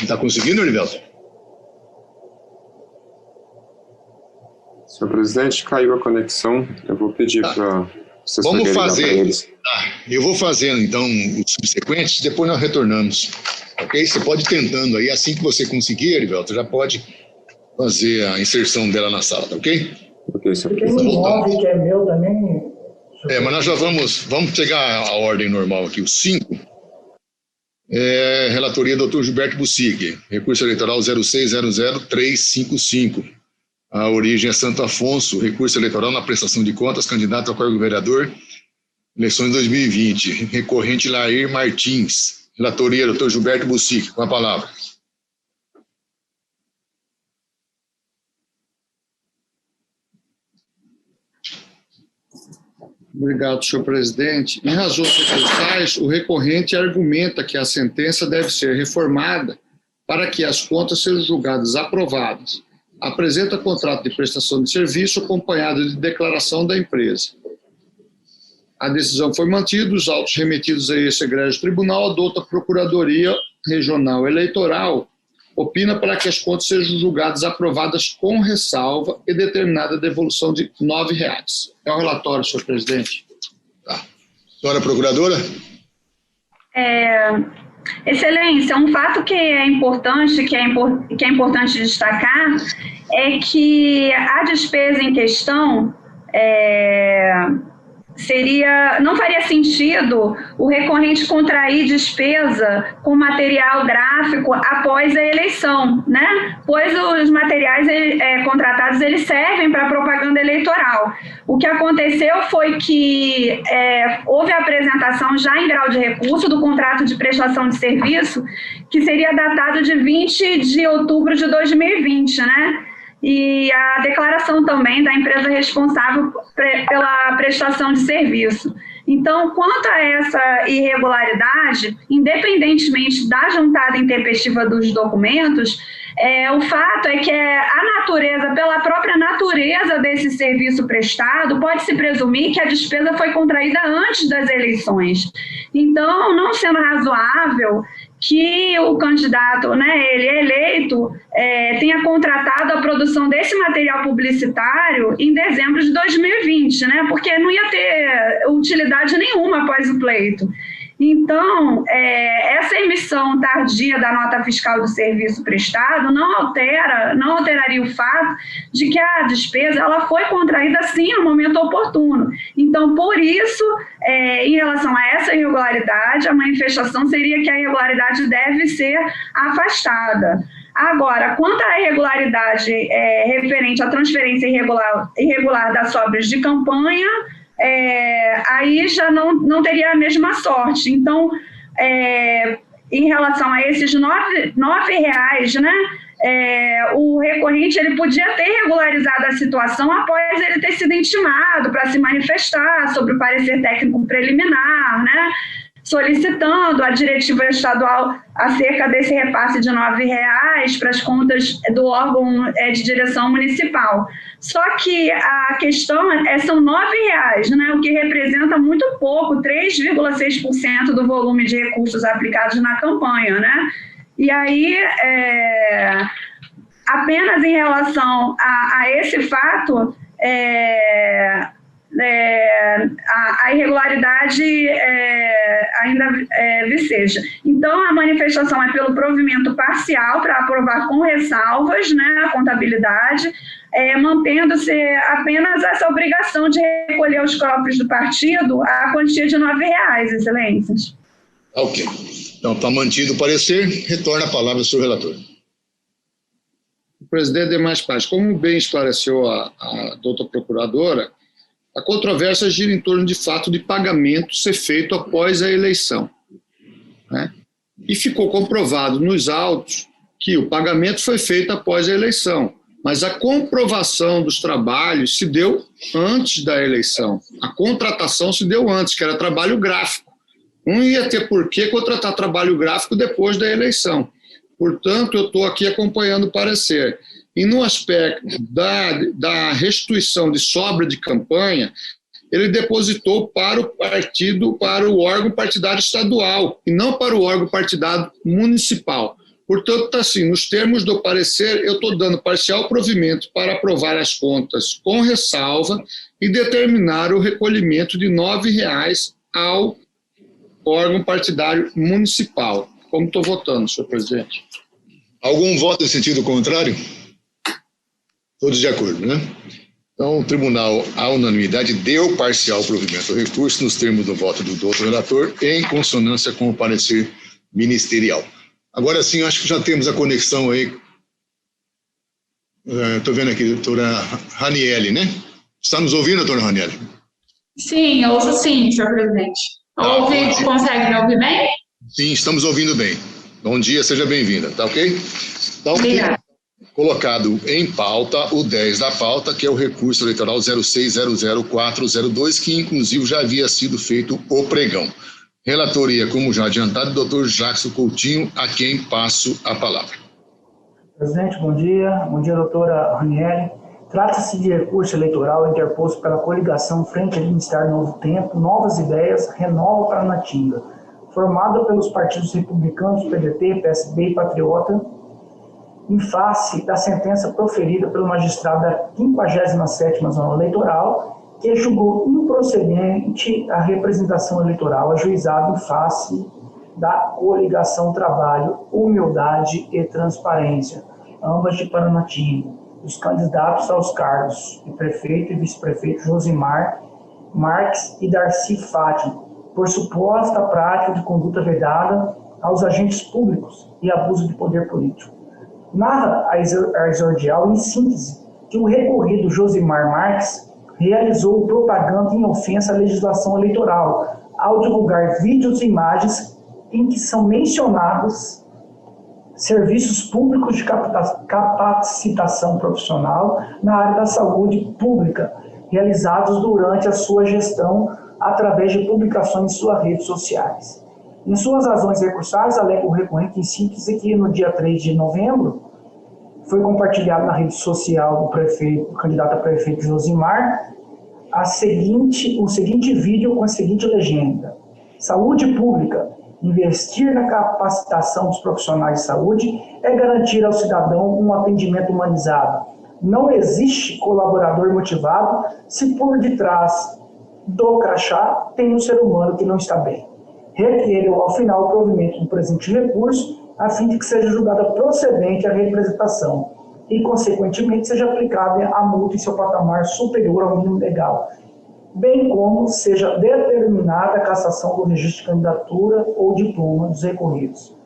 Está conseguindo, Olivelto? Senhor presidente, caiu a conexão. Eu vou pedir para vocês Vamos fazer. Eles. Eu vou fazendo, então, os subsequentes, depois nós retornamos. Ok? Você pode ir tentando aí, assim que você conseguir, Olivelto, já pode fazer a inserção dela na sala, tá ok? Ok, senhor Tem um 9 que é meu também. Mas nós já vamos chegar à ordem normal aqui, os 5. Relatoria do Dr. Gilberto Bussique, recurso eleitoral 0600355. A origem é Santo Afonso, recurso eleitoral na prestação de contas, candidato ao cargo de vereador, eleições 2020. Recorrente Lair Martins, relatoria Dr. Gilberto Bussique, com a palavra. Obrigado, senhor presidente. Em razões processais, o recorrente argumenta que a sentença deve ser reformada para que as contas sejam julgadas aprovadas. Apresenta contrato de prestação de serviço acompanhado de declaração da empresa. A decisão foi mantida, os autos remetidos a esse egrégio tribunal adota a Procuradoria Regional Eleitoral, opina para que as contas sejam julgadas aprovadas com ressalva e determinada devolução de R$ 9,00. É o relatório, senhor presidente. Tá. Senhora Procuradora? Excelência, um fato que é importante, que é importante destacar, é que a despesa em questão não faria sentido o recorrente contrair despesa com material gráfico após a eleição, né? Pois os materiais contratados eles servem para propaganda eleitoral. O que aconteceu foi que houve a apresentação já em grau de recurso do contrato de prestação de serviço, que seria datado de 20 de outubro de 2020, né? E a declaração também da empresa responsável pela prestação de serviço. Então, quanto a essa irregularidade, independentemente da juntada intempestiva dos documentos, o fato é que pela própria natureza desse serviço prestado, pode-se presumir que a despesa foi contraída antes das eleições. Então, não sendo razoável que o candidato, ele eleito, tenha contratado a produção desse material publicitário em dezembro de 2020, né? Porque não ia ter utilidade nenhuma após o pleito. Então, essa emissão tardia da nota fiscal do serviço prestado não alteraria o fato de que a despesa ela foi contraída sim no momento oportuno. Então, por isso, em relação a essa irregularidade, a manifestação seria que a irregularidade deve ser afastada. Agora, quanto à irregularidade referente à transferência irregular das sobras de campanha, aí já não teria a mesma sorte. Então, em relação a esses R$ 9,00, né, o recorrente ele podia ter regularizado a situação após ele ter sido intimado para se manifestar sobre o parecer técnico preliminar, né, solicitando a diretiva estadual acerca desse repasse de R$ 9,00 para as contas do órgão de direção municipal. Só que a questão são R$ 9,00, né, o que representa muito pouco, 3,6% do volume de recursos aplicados na campanha, né? E aí, apenas em relação a esse fato, a irregularidade ainda viceja. Então, a manifestação é pelo provimento parcial para aprovar com ressalvas, né, a contabilidade, mantendo-se apenas essa obrigação de recolher aos cofres do partido a quantia de R$ 9,00, excelências. Ok. Então, está mantido o parecer. Retorna a palavra ao senhor relator. Presidente, demais partes. Como bem esclareceu a doutora procuradora, A controvérsia gira em torno de fato de pagamento ser feito após a eleição, né? E ficou comprovado nos autos que o pagamento foi feito após a eleição, mas a comprovação dos trabalhos se deu antes da eleição. A contratação se deu antes, que era trabalho gráfico. Não ia ter por que contratar trabalho gráfico depois da eleição. Portanto, eu estou aqui acompanhando o parecer. E no aspecto da restituição de sobra de campanha, ele depositou para o partido, para o órgão partidário estadual, e não para o órgão partidário municipal. Portanto, assim, nos termos do parecer, eu estou dando parcial provimento para aprovar as contas com ressalva e determinar o recolhimento de R$ 9,00 ao órgão partidário municipal. Como estou votando, senhor presidente? Algum voto em sentido contrário? Todos de acordo, né? Então, o tribunal, à unanimidade, deu parcial provimento ao recurso nos termos do voto do doutor relator, em consonância com o parecer ministerial. Agora sim, acho que já temos a conexão aí. Estou vendo aqui a doutora Raniele, né? Está nos ouvindo, doutora Raniele? Sim, eu ouço sim, senhor presidente. Consegue me ouvir bem? Sim, estamos ouvindo bem. Bom dia, seja bem-vinda, tá ok? Então, colocado em pauta o 10 da pauta, que é o recurso eleitoral 0600402, que inclusive já havia sido feito o pregão. Relatoria, como já adiantado, doutor Jackson Coutinho, a quem passo a palavra. Presidente, bom dia. Bom dia, doutora Raniele. Trata-se de recurso eleitoral interposto pela coligação Frente a Ministério Novo Tempo, Novas Ideias, Renova Paranatinga, formada pelos partidos republicanos, PDT, PSB e Patriota, em face da sentença proferida pelo magistrado da 57ª Zona Eleitoral, que julgou improcedente a representação eleitoral ajuizada em face da coligação Trabalho, Humildade e Transparência, ambas de Paranatinga, os candidatos aos cargos de prefeito e vice-prefeito Josimar Marques e Darcy Fátima, por suposta prática de conduta vedada aos agentes públicos e abuso de poder político. Narra a exordial, em síntese, que o recorrido Josimar Marques realizou propaganda em ofensa à legislação eleitoral, ao divulgar vídeos e imagens em que são mencionados serviços públicos de capacitação profissional na área da saúde pública, realizados durante a sua gestão através de publicações em suas redes sociais. Em suas razões recursais, alega o recorrente em síntese que no dia 3 de novembro foi compartilhado na rede social do prefeito, o candidato a prefeito Josimar, o seguinte vídeo com a seguinte legenda: saúde pública, investir na capacitação dos profissionais de saúde é garantir ao cidadão um atendimento humanizado. Não existe colaborador motivado se por detrás do crachá tem um ser humano que não está bem. Requeiro ao final o provimento do presente recurso, a fim de que seja julgada procedente a representação e, consequentemente, seja aplicada a multa em seu patamar superior ao mínimo legal, bem como seja determinada a cassação do registro de candidatura ou diploma dos recorridos.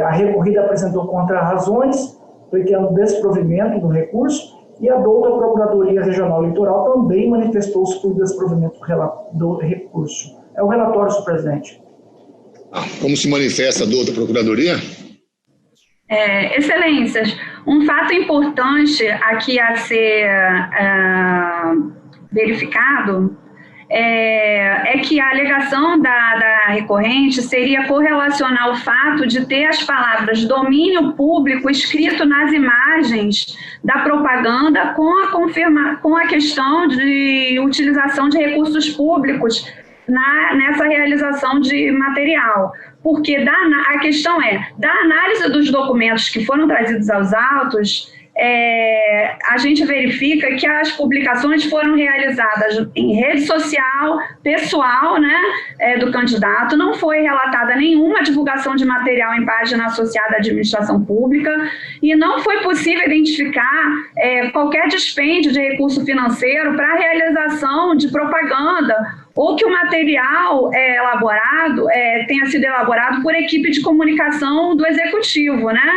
A recorrida apresentou contra-razões, pleiteando desprovimento do recurso, e a douta Procuradoria Regional Eleitoral também manifestou-se por desprovimento do recurso. É o relatório, senhor presidente. Como se manifesta a douta Procuradoria? Excelências, um fato importante aqui a ser verificado é que a alegação da recorrente seria correlacionar o fato de ter as palavras domínio público escrito nas imagens da propaganda com a questão de utilização de recursos públicos nessa realização de material. Porque a questão da análise dos documentos que foram trazidos aos autos, a gente verifica que as publicações foram realizadas em rede social, pessoal, do candidato, não foi relatada nenhuma divulgação de material em página associada à administração pública e não foi possível identificar qualquer dispêndio de recurso financeiro para a realização de propaganda ou que o material tenha sido elaborado por equipe de comunicação do Executivo, né?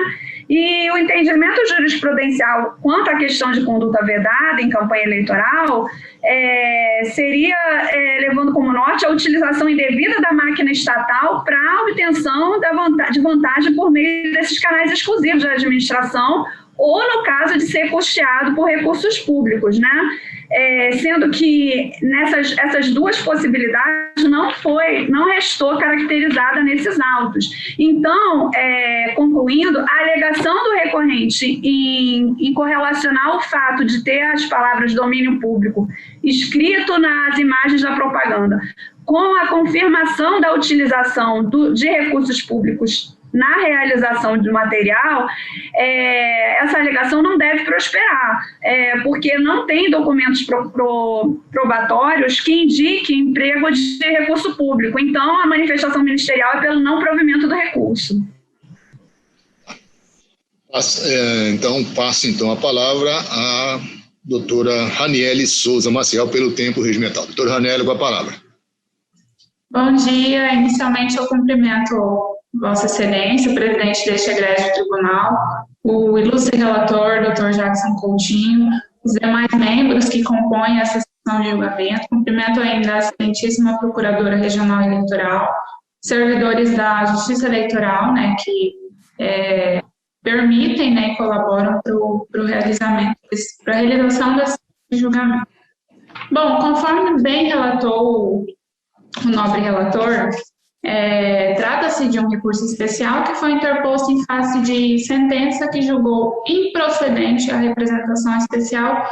E o entendimento jurisprudencial quanto à questão de conduta vedada em campanha eleitoral seria levando como norte a utilização indevida da máquina estatal para a obtenção de vantagem por meio desses canais exclusivos de administração, ou no caso de ser custeado por recursos públicos, né? Sendo que essas duas possibilidades não restou caracterizada nesses autos. Então, concluindo, a alegação do recorrente em correlacionar o fato de ter as palavras domínio público escrito nas imagens da propaganda com a confirmação da utilização de recursos públicos na realização do material, essa alegação não deve prosperar, porque não tem documentos probatórios que indiquem emprego de recurso público. Então, a manifestação ministerial é pelo não provimento do recurso. Passo a palavra à doutora Raniele Souza Maciel, pelo tempo regimental. Doutora Raniele, com a palavra. Bom dia. Inicialmente, eu cumprimento Vossa Excelência, o presidente deste egrégio tribunal, o ilustre relator, Dr. Jackson Coutinho, os demais membros que compõem essa sessão de julgamento. Cumprimento ainda a excelentíssima Procuradora Regional Eleitoral, servidores da Justiça Eleitoral, né, que permitem, né, e colaboram para a realização desse julgamento. Bom, conforme bem relatou o nobre relator, trata-se de um recurso especial que foi interposto em face de sentença que julgou improcedente a representação especial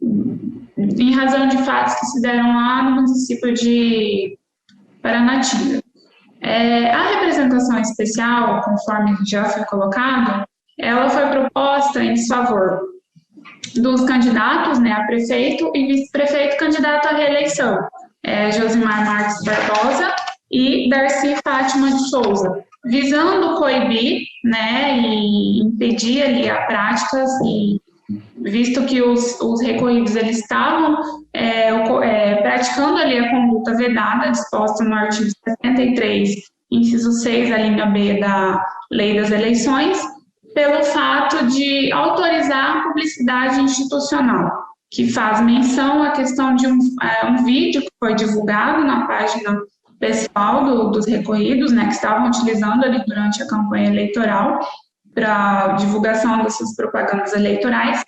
em razão de fatos que se deram lá no município de Paranatinga. A representação especial, conforme já foi colocado, ela foi proposta em desfavor dos candidatos, né, a prefeito e vice-prefeito candidato à reeleição, Josimar Marques Barbosa e Darcy Fátima de Souza, visando coibir, né, e impedir ali a práticas, e visto que os recorridos eles estavam praticando ali a conduta vedada disposta no artigo 73, inciso 6, a linha B da Lei das Eleições, pelo fato de autorizar a publicidade institucional, que faz menção à questão de um vídeo que foi divulgado na página pessoal dos recorridos, né, que estavam utilizando ali durante a campanha eleitoral para divulgação dessas propagandas eleitorais,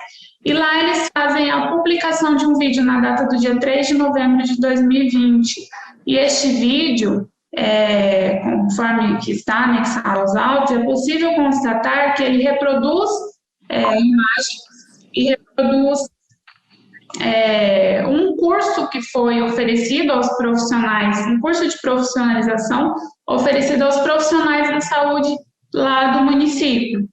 e lá eles fazem a publicação de um vídeo na data do dia 3 de novembro de 2020, e este vídeo, conforme que está anexado aos autos, é possível constatar que ele reproduz imagens e reproduz um curso que foi oferecido aos profissionais, um curso de profissionalização oferecido aos profissionais da saúde lá do município.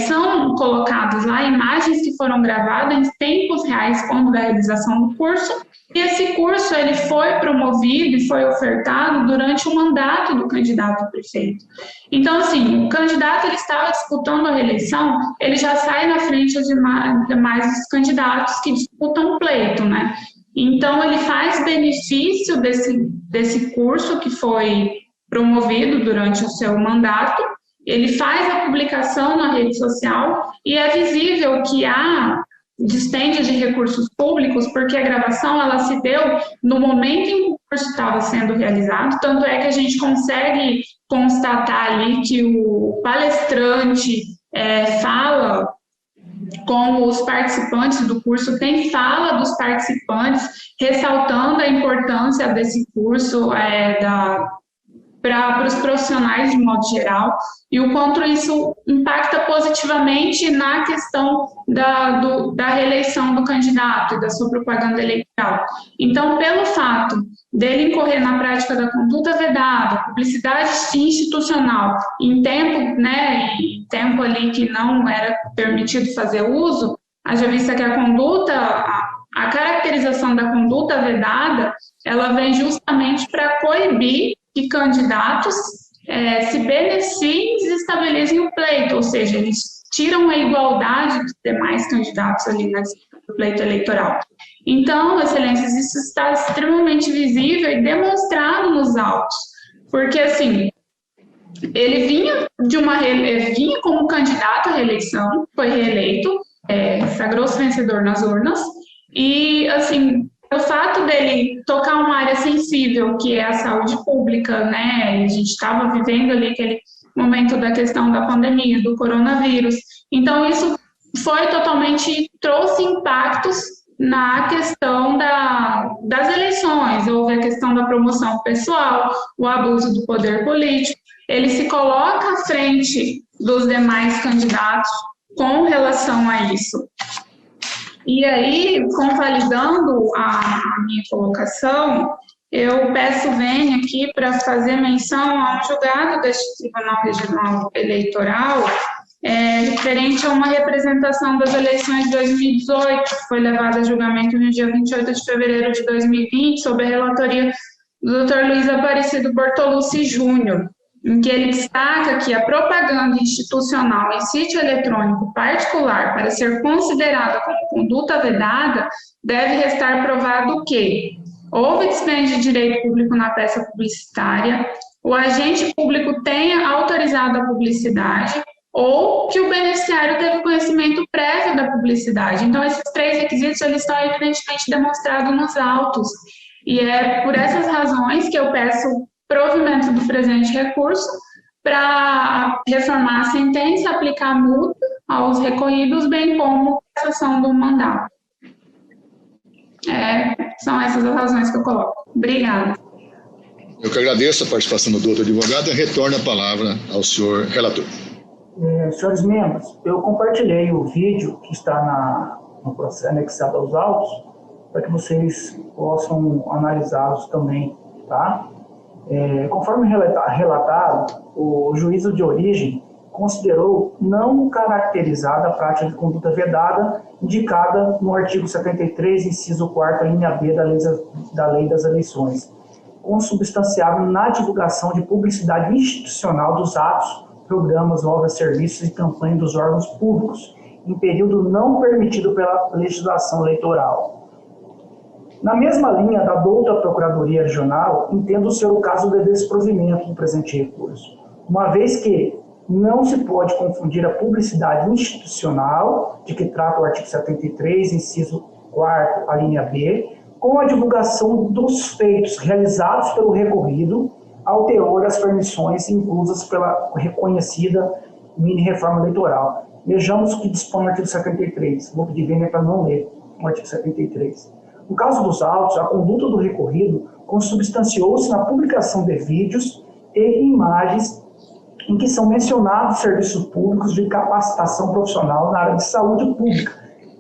São colocadas lá imagens que foram gravadas em tempos reais quando da realização do curso, e esse curso ele foi promovido e foi ofertado durante o mandato do candidato a prefeito. Então, assim, o candidato ele estava disputando a reeleição, ele já sai na frente de mais dos candidatos que disputam o pleito, né? Então, ele faz benefício desse curso que foi promovido durante o seu mandato, ele faz a publicação na rede social e é visível que há dispêndio de recursos públicos, porque a gravação ela se deu no momento em que o curso estava sendo realizado, tanto é que a gente consegue constatar ali que o palestrante fala com os participantes do curso, tem fala dos participantes, ressaltando a importância desse curso para os profissionais de modo geral, e o quanto isso impacta positivamente na questão da reeleição do candidato e da sua propaganda eleitoral. Então, pelo fato dele incorrer na prática da conduta vedada, publicidade institucional, em tempo, né, e tempo ali que não era permitido fazer uso, haja vista que a conduta, a caracterização da conduta vedada, ela vem justamente para coibir que candidatos se beneficiem e desestabilizem o pleito, ou seja, eles tiram a igualdade dos demais candidatos ali no pleito eleitoral. Então, Excelências, isso está extremamente visível e demonstrado nos autos, porque, assim, ele vinha como candidato à reeleição, foi reeleito, sagrou-se vencedor nas urnas, e, assim, o fato dele tocar uma área sensível, que é a saúde pública, né, a gente estava vivendo ali aquele momento da questão da pandemia, do coronavírus, então isso trouxe impactos na questão das eleições, houve a questão da promoção pessoal, o abuso do poder político, ele se coloca à frente dos demais candidatos com relação a isso. E aí, convalidando a minha colocação, eu peço vênia aqui para fazer menção a um julgado deste Tribunal Regional Eleitoral referente a uma representação das eleições de 2018, que foi levada a julgamento no dia 28 de fevereiro de 2020, sob a relatoria do Dr. Luiz Aparecido Bortolucci Júnior, em que ele destaca que a propaganda institucional em sítio eletrônico particular, para ser considerada como conduta vedada, deve restar provado que houve dispêndio de direito público na peça publicitária, o agente público tenha autorizado a publicidade ou que o beneficiário teve conhecimento prévio da publicidade. Então, esses três requisitos eles estão evidentemente demonstrados nos autos. E é por essas razões que eu peço provimento do presente recurso para reformar a sentença, aplicar multa aos recorridos, bem como a cassação do mandato. São essas as razões que eu coloco. Obrigada. Eu que agradeço a participação do doutor advogado e retorno a palavra ao senhor relator. Senhores membros, eu compartilhei o vídeo que está no processo anexado aos autos para que vocês possam analisá-los também, tá? Conforme relatado, o juízo de origem considerou não caracterizada a prática de conduta vedada indicada no artigo 73, inciso 4º, linha B da Lei das Eleições, consubstanciável na divulgação de publicidade institucional dos atos, programas, obras, serviços e campanha dos órgãos públicos, em período não permitido pela legislação eleitoral. Na mesma linha da douta Procuradoria Regional, entendo ser o caso do desprovimento do presente recurso, uma vez que não se pode confundir a publicidade institucional, de que trata o artigo 73, inciso 4º, a linha B, com a divulgação dos feitos realizados pelo recorrido ao teor das permissões inclusas pela reconhecida mini-reforma eleitoral. Vejamos o que dispõe o artigo 73. Vou pedir vênia para não ler o artigo 73. No caso dos autos, a conduta do recorrido consubstanciou-se na publicação de vídeos e imagens em que são mencionados serviços públicos de capacitação profissional na área de saúde pública,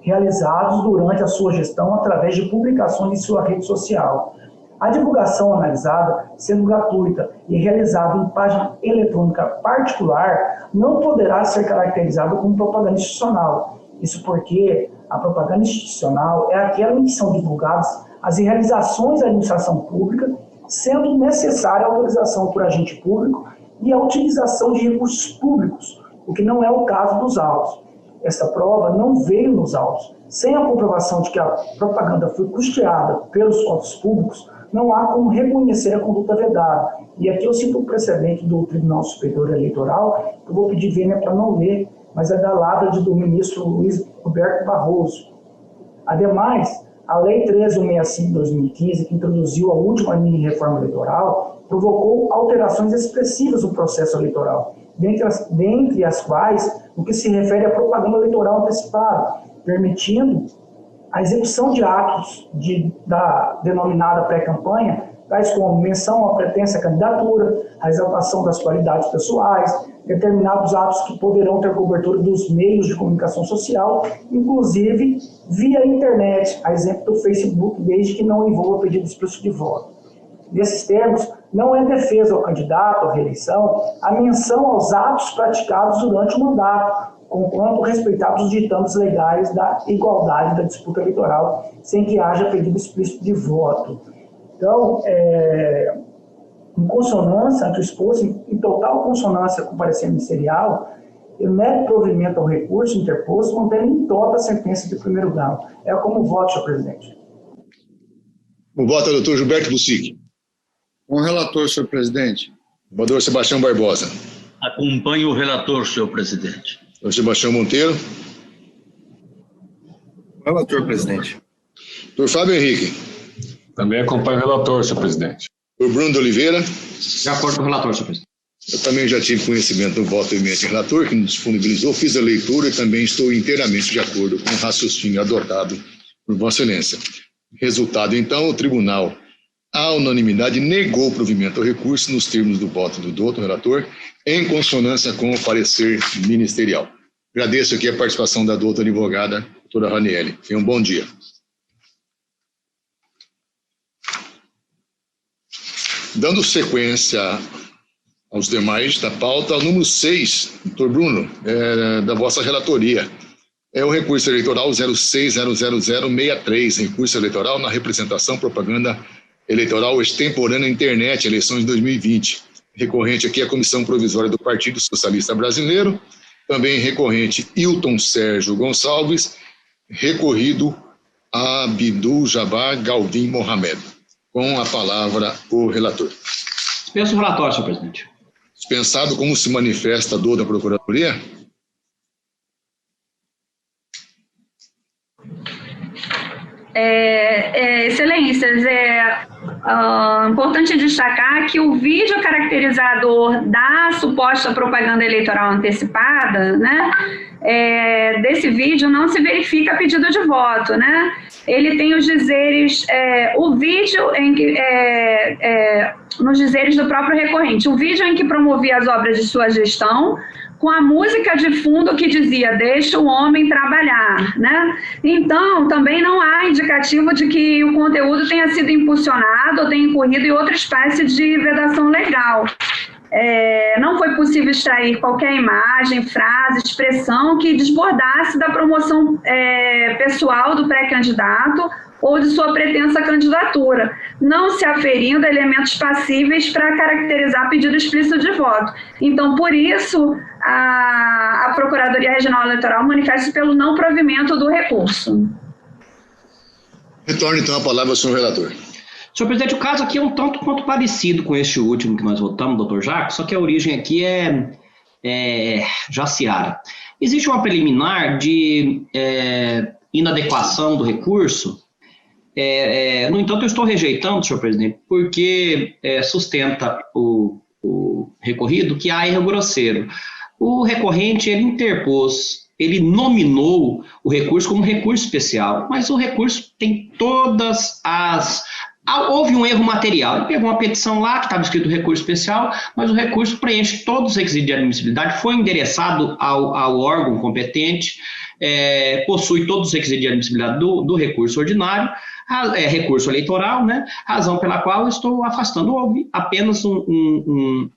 realizados durante a sua gestão através de publicações em sua rede social. A divulgação analisada, sendo gratuita e realizada em página eletrônica particular, não poderá ser caracterizada como propaganda institucional. Isso porque a propaganda institucional é aquela em que são divulgadas as realizações da administração pública, sendo necessária a autorização por agente público e a utilização de recursos públicos, o que não é o caso dos autos. Esta prova não veio nos autos. Sem a comprovação de que a propaganda foi custeada pelos cofres públicos, não há como reconhecer a conduta vedada. E aqui eu cito o precedente do Tribunal Superior Eleitoral, que eu vou pedir vênia para não ler, mas é da lavra do ministro Luiz Roberto Barroso. Ademais, a Lei 13.165 de 2015, que introduziu a última mini-reforma eleitoral, provocou alterações expressivas no processo eleitoral, dentre as quais, no que se refere à propaganda eleitoral antecipada, permitindo a execução de atos da denominada pré-campanha, tais como menção à pretensa candidatura, a exaltação das qualidades pessoais, determinados atos que poderão ter cobertura dos meios de comunicação social, inclusive via internet, a exemplo do Facebook, desde que não envolva pedido explícito de voto. Nesses termos, não é defesa ao candidato à reeleição a menção aos atos praticados durante o mandato, conquanto respeitados os ditames legais da igualdade da disputa eleitoral, sem que haja pedido explícito de voto. Então, em consonância, ante o exposto, em total consonância com o parecer ministerial, ele nega provimento ao recurso interposto, mantendo em tota a sentença de primeiro grau. É como voto, senhor presidente. O voto é o doutor Gilberto Bussic. Com o relator, senhor presidente. Senador Sebastião Barbosa. Acompanho o relator, senhor presidente. Senador Sebastião Monteiro. Relator, presidente. Doutor Fábio Henrique. Também acompanho o relator, senhor presidente. Doutor Bruno de Oliveira. De acordo com o relator, senhor presidente. Eu também já tive conhecimento do voto do eminente relator, que nos disponibilizou, fiz a leitura e também estou inteiramente de acordo com o raciocínio adotado por Vossa Excelência. Resultado, então, o tribunal, à unanimidade, negou o provimento ao recurso nos termos do voto do doutor relator, em consonância com o parecer ministerial. Agradeço aqui a participação da doutora advogada, doutora Ranieri. Tenha um bom dia. Dando sequência aos demais da pauta, o número 6, doutor Bruno, da vossa relatoria, é o recurso eleitoral 060063, recurso eleitoral na representação propaganda eleitoral extemporânea internet, eleições de 2020. Recorrente aqui a Comissão Provisória do Partido Socialista Brasileiro, também recorrente Hilton Sérgio Gonçalves, recorrido a Abdul Jabbar Galvin Mohamed. Com a palavra o relator. Dispenso o relatório, senhor presidente. Dispensado, como se manifesta a dor da Procuradoria? Excelências, importante destacar que o vídeo caracterizador da suposta propaganda eleitoral antecipada, né, desse vídeo não se verifica pedido de voto, né? Ele tem os dizeres, o vídeo em que, nos dizeres do próprio recorrente, o vídeo em que promovia as obras de sua gestão, com a música de fundo que dizia, deixa o homem trabalhar, né? Então, também não há indicativo de que o conteúdo tenha sido impulsionado ou tenha incorrido em outra espécie de vedação legal. Não foi possível extrair qualquer imagem, frase, expressão que desbordasse da promoção pessoal do pré-candidato ou de sua pretensa candidatura, não se aferindo elementos passíveis para caracterizar pedido explícito de voto. Então, por isso, a Procuradoria Regional Eleitoral manifesta pelo não provimento do recurso. Retorno, então, a palavra ao senhor relator. Senhor presidente, o caso aqui é um tanto quanto parecido com este último que nós votamos, doutor Jacques, só que a origem aqui é Jaciara. Existe uma preliminar de inadequação do recurso. No entanto, eu estou rejeitando, senhor presidente, porque sustenta o recorrido que há erro grosseiro. O recorrente, ele interpôs, ele nominou o recurso como recurso especial, mas o recurso tem todas as... Houve um erro material, ele pegou uma petição lá que estava escrito recurso especial, mas o recurso preenche todos os requisitos de admissibilidade, foi endereçado ao órgão competente, possui todos os requisitos de admissibilidade do recurso ordinário, recurso eleitoral, né? Razão pela qual eu estou afastando. Houve apenas um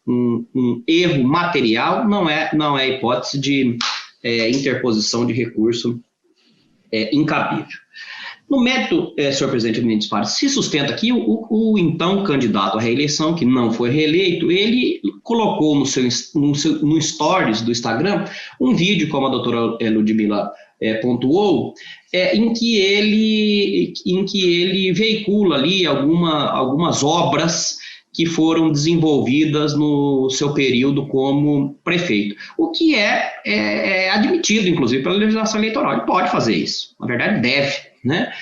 erro material, não é hipótese de interposição de recurso incabível. No mérito, senhor presidente Mendes Fares, se sustenta que o então candidato à reeleição, que não foi reeleito, ele colocou no stories do Instagram um vídeo, como a doutora Ludmila pontuou, em que ele veicula ali algumas obras que foram desenvolvidas no seu período como prefeito, o que é admitido, inclusive, pela legislação eleitoral. Ele pode fazer isso, na verdade deve, né?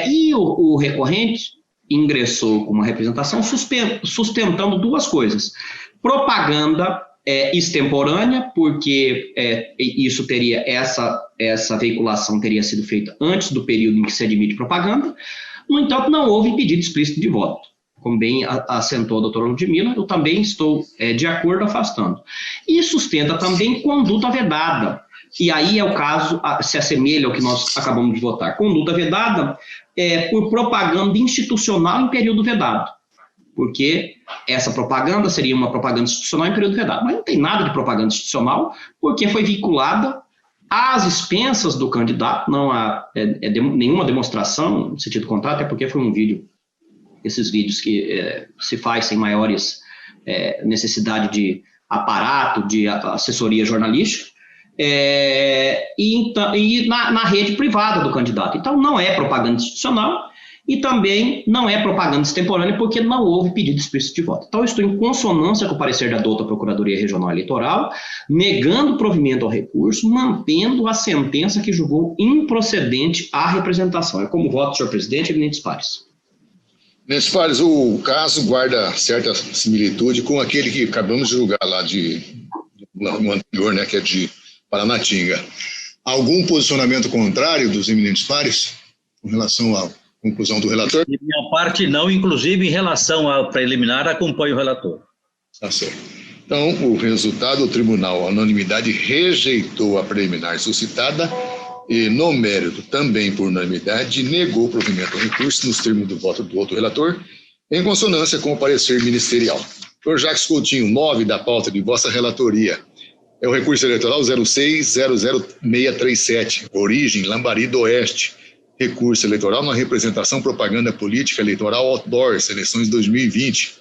E o recorrente ingressou com uma representação sustentando duas coisas: propaganda extemporânea, porque isso teria essa veiculação teria sido feita antes do período em que se admite propaganda. No entanto, não houve pedido explícito de voto. Como bem assentou a doutora Ludmila, eu também estou de acordo afastando. E sustenta também conduta vedada, e aí é o caso, se assemelha ao que nós acabamos de votar. Conduta vedada por propaganda institucional em período vedado, porque essa propaganda seria uma propaganda institucional em período vedado, mas não tem nada de propaganda institucional, porque foi vinculada às expensas do candidato, não há nenhuma demonstração no sentido contrário, até porque foi um vídeo, esses vídeos que se faz sem maiores necessidade de aparato, de assessoria jornalística, e na rede privada do candidato. Então, não é propaganda institucional e também não é propaganda extemporânea, porque não houve pedido explícito de voto. Então, eu estou em consonância com o parecer da douta Procuradoria Regional Eleitoral, negando provimento ao recurso, mantendo a sentença que julgou improcedente a representação. É como voto, senhor presidente, eminentes pares. Eminentes pares, o caso guarda certa similitude com aquele que acabamos de julgar lá no anterior, né, que é de Paranatinga. Algum posicionamento contrário dos eminentes pares com relação à conclusão do relator? De minha parte, não. Inclusive, em relação ao preliminar, acompanho o relator. Tá certo. Então, o resultado, o tribunal, a unanimidade, rejeitou a preliminar suscitada e, no mérito, também por unanimidade, negou o provimento ao recurso nos termos do voto do outro relator, em consonância com o parecer ministerial. Dr. Jacques Coutinho, 9 da pauta de vossa relatoria. É o recurso eleitoral 0600637, origem Lambari do Oeste. Recurso eleitoral na representação propaganda política eleitoral outdoor, eleições 2020.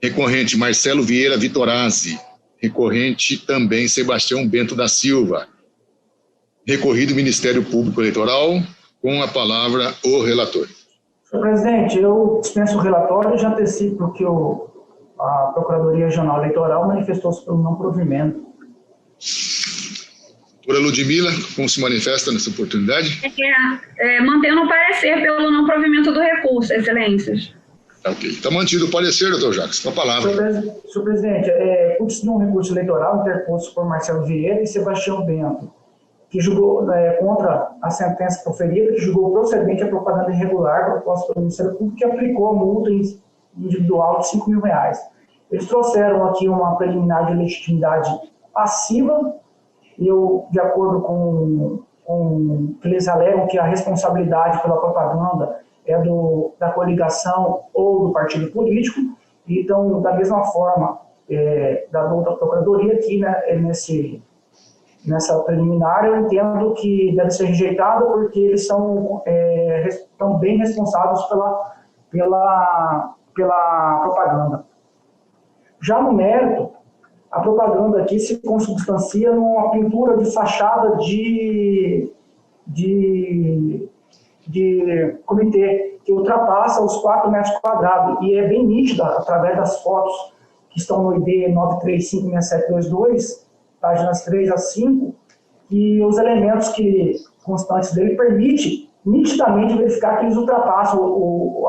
Recorrente Marcelo Vieira Vitorazzi. Recorrente também Sebastião Bento da Silva. Recorrido Ministério Público Eleitoral, com a palavra o relator. Senhor presidente, eu dispenso o relatório e já antecipo que a Procuradoria Regional Eleitoral manifestou-se pelo não provimento. Doutora Ludmila, como se manifesta nessa oportunidade? Mantendo o parecer pelo não provimento do recurso, excelências. Ok. Está mantido o parecer, doutor Jacques, com a palavra. Senhor presidente, curte-se num recurso eleitoral interposto por Marcelo Vieira e Sebastião Bento, que julgou contra a sentença proferida, que julgou procedente a propaganda irregular proposta pelo Ministério Público, que aplicou a multa individual de R$5.000. Eles trouxeram aqui uma preliminar de legitimidade passiva, e eu, de acordo com que eles alegam que a responsabilidade pela propaganda é da coligação ou do partido político. Então, da mesma forma, da douta Procuradoria aqui, né, nessa preliminar, eu entendo que deve ser rejeitado porque eles estão bem responsáveis pela propaganda. Já no mérito, a propaganda aqui se consubstancia numa pintura de fachada de comitê, que ultrapassa os 4 metros quadrados, e é bem nítida, através das fotos que estão no ID 9356722, páginas 3 a 5, que os elementos constantes dele permitem nitidamente verificar que eles ultrapassam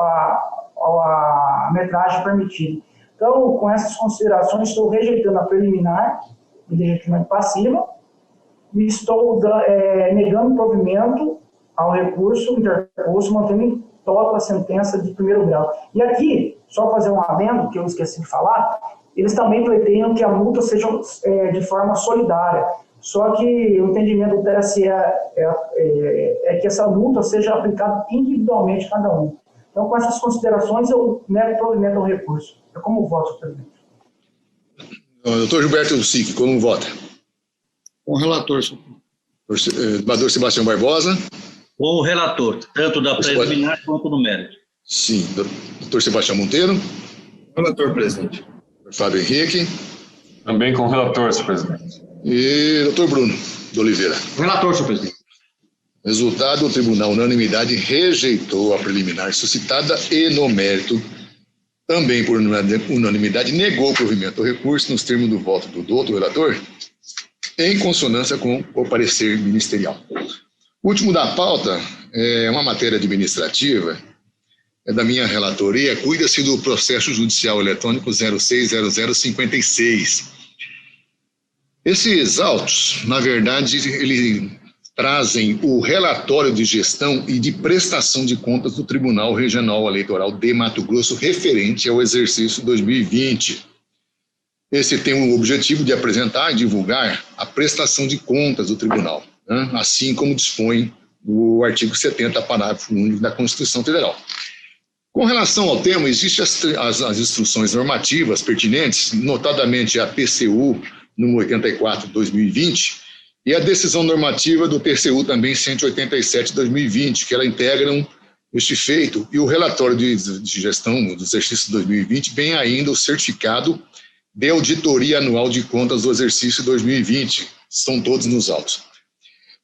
a metragem permitida. Então, com essas considerações, estou rejeitando a preliminar de legitimidade passiva e estou negando o provimento ao recurso interposto, mantendo em toto a sentença de primeiro grau. E aqui, só fazer um adendo, que eu esqueci de falar, eles também pretendem que a multa seja de forma solidária. Só que o entendimento do TSE é que essa multa seja aplicada individualmente a cada um. Então, com essas considerações, eu nego o provimento ao recurso. É como voto, senhor presidente. Doutor Gilberto Sique, como vota? Com o relator, senhor. Debatedor Sebastião Barbosa. Com o relator, tanto da preliminar quanto do mérito. Sim. Doutor Sebastião Monteiro. Relator, presidente. Fábio Henrique. Também com o relator, senhor presidente. E doutor Bruno de Oliveira. Relator, senhor presidente. Resultado, o tribunal, unanimidade, rejeitou a preliminar suscitada e, no mérito, também por unanimidade, negou o provimento ao recurso nos termos do voto do outro relator, em consonância com o parecer ministerial. O último da pauta é uma matéria administrativa, é da minha relatoria, cuida-se do processo judicial eletrônico 060056. Esses autos, na verdade, eles trazem o relatório de gestão e de prestação de contas do Tribunal Regional Eleitoral de Mato Grosso referente ao exercício 2020. Esse tem o objetivo de apresentar e divulgar a prestação de contas do tribunal, né? Assim como dispõe o artigo 70, parágrafo único da Constituição Federal. Com relação ao tema, existem as instruções normativas pertinentes, notadamente a PCU número 84/2020, e a decisão normativa do TCU também 187/2020, que ela integram este feito, e o relatório de gestão do exercício 2020, bem ainda o certificado de auditoria anual de contas do exercício 2020. Estão todos nos autos.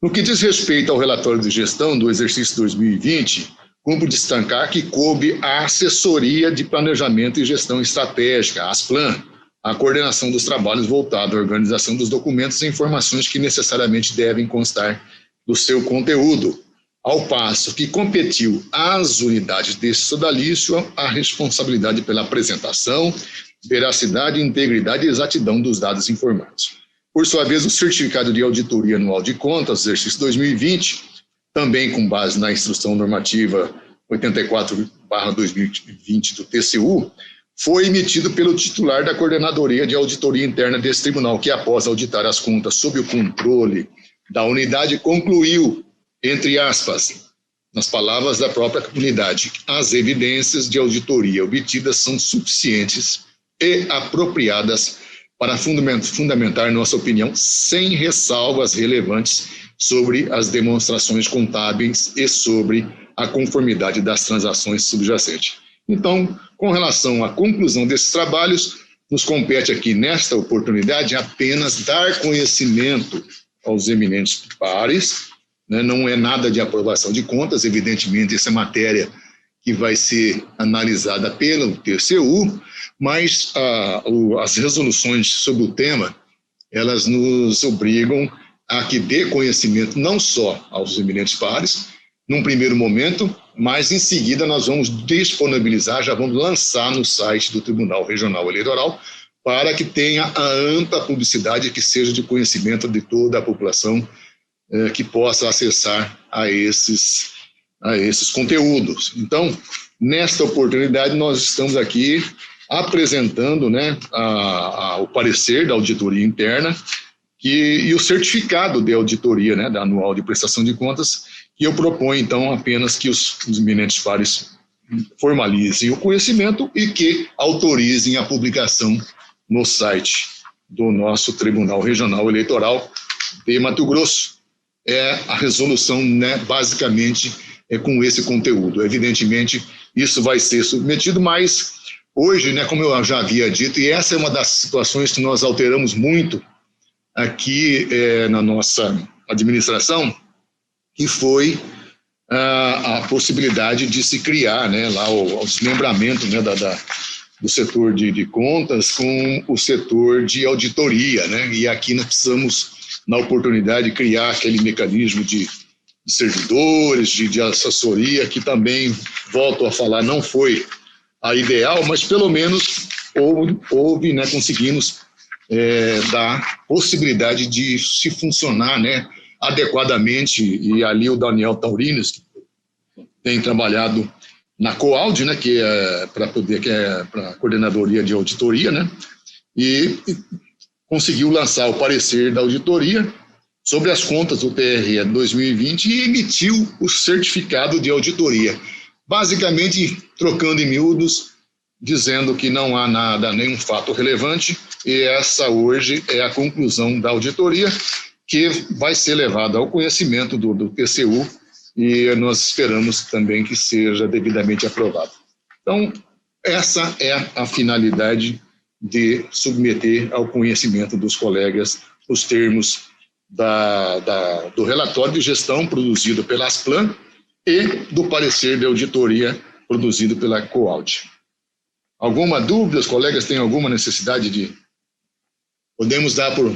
No que diz respeito ao relatório de gestão do exercício 2020, cumpre destacar que coube à Assessoria de Planejamento e Gestão Estratégica, ASPLAN, a coordenação dos trabalhos voltado à organização dos documentos e informações que necessariamente devem constar do seu conteúdo, ao passo que competiu às unidades desse sodalício a responsabilidade pela apresentação, veracidade, integridade e exatidão dos dados informados. Por sua vez, o certificado de auditoria anual de contas, exercício 2020, também com base na instrução normativa 84/2020 do TCU, foi emitido pelo titular da Coordenadoria de Auditoria Interna desse tribunal, que após auditar as contas sob o controle da unidade, concluiu, entre aspas, nas palavras da própria unidade, as evidências de auditoria obtidas são suficientes e apropriadas para fundamentar nossa opinião sem ressalvas relevantes sobre as demonstrações contábeis e sobre a conformidade das transações subjacentes. Então, com relação à conclusão desses trabalhos, nos compete aqui, nesta oportunidade, apenas dar conhecimento aos eminentes pares, né? Não é nada de aprovação de contas, evidentemente, essa é matéria que vai ser analisada pelo TCU, mas as resoluções sobre o tema, elas nos obrigam a que dê conhecimento não só aos eminentes pares, num primeiro momento, mas em seguida nós vamos disponibilizar, já vamos lançar no site do Tribunal Regional Eleitoral, para que tenha a ampla publicidade que seja de conhecimento de toda a população que possa acessar a esses conteúdos. Então, nesta oportunidade, nós estamos aqui apresentando, né, o parecer da auditoria interna e o certificado de auditoria, né, da anual de prestação de contas, que eu proponho, então, apenas que os eminentes pares formalizem o conhecimento e que autorizem a publicação no site do nosso Tribunal Regional Eleitoral de Mato Grosso. É a resolução, né, basicamente, com esse conteúdo. Evidentemente, isso vai ser submetido, mas hoje, né, como eu já havia dito, e essa é uma das situações que nós alteramos muito aqui na nossa administração, que foi a possibilidade de se criar, né, lá o desmembramento, né, do setor de contas com o setor de auditoria, né, e aqui nós precisamos, na oportunidade, criar aquele mecanismo de servidores, de assessoria, que também, volto a falar, não foi a ideal, mas pelo menos houve, né, conseguimos dar possibilidade de se funcionar, né, adequadamente, e ali o Daniel Taurinos, que tem trabalhado na COAUD, né, que é para a Coordenadoria de Auditoria, né, e conseguiu lançar o parecer da auditoria sobre as contas do TRE 2020 e emitiu o certificado de auditoria, basicamente trocando em miúdos, dizendo que não há nenhum fato relevante, e essa hoje é a conclusão da auditoria, que vai ser levada ao conhecimento do TCU, e nós esperamos também que seja devidamente aprovado. Então, essa é a finalidade de submeter ao conhecimento dos colegas os termos do relatório de gestão produzido pela ASPLAN e do parecer de auditoria produzido pela COAUD. Alguma dúvida? Os colegas têm alguma necessidade de... Podemos dar por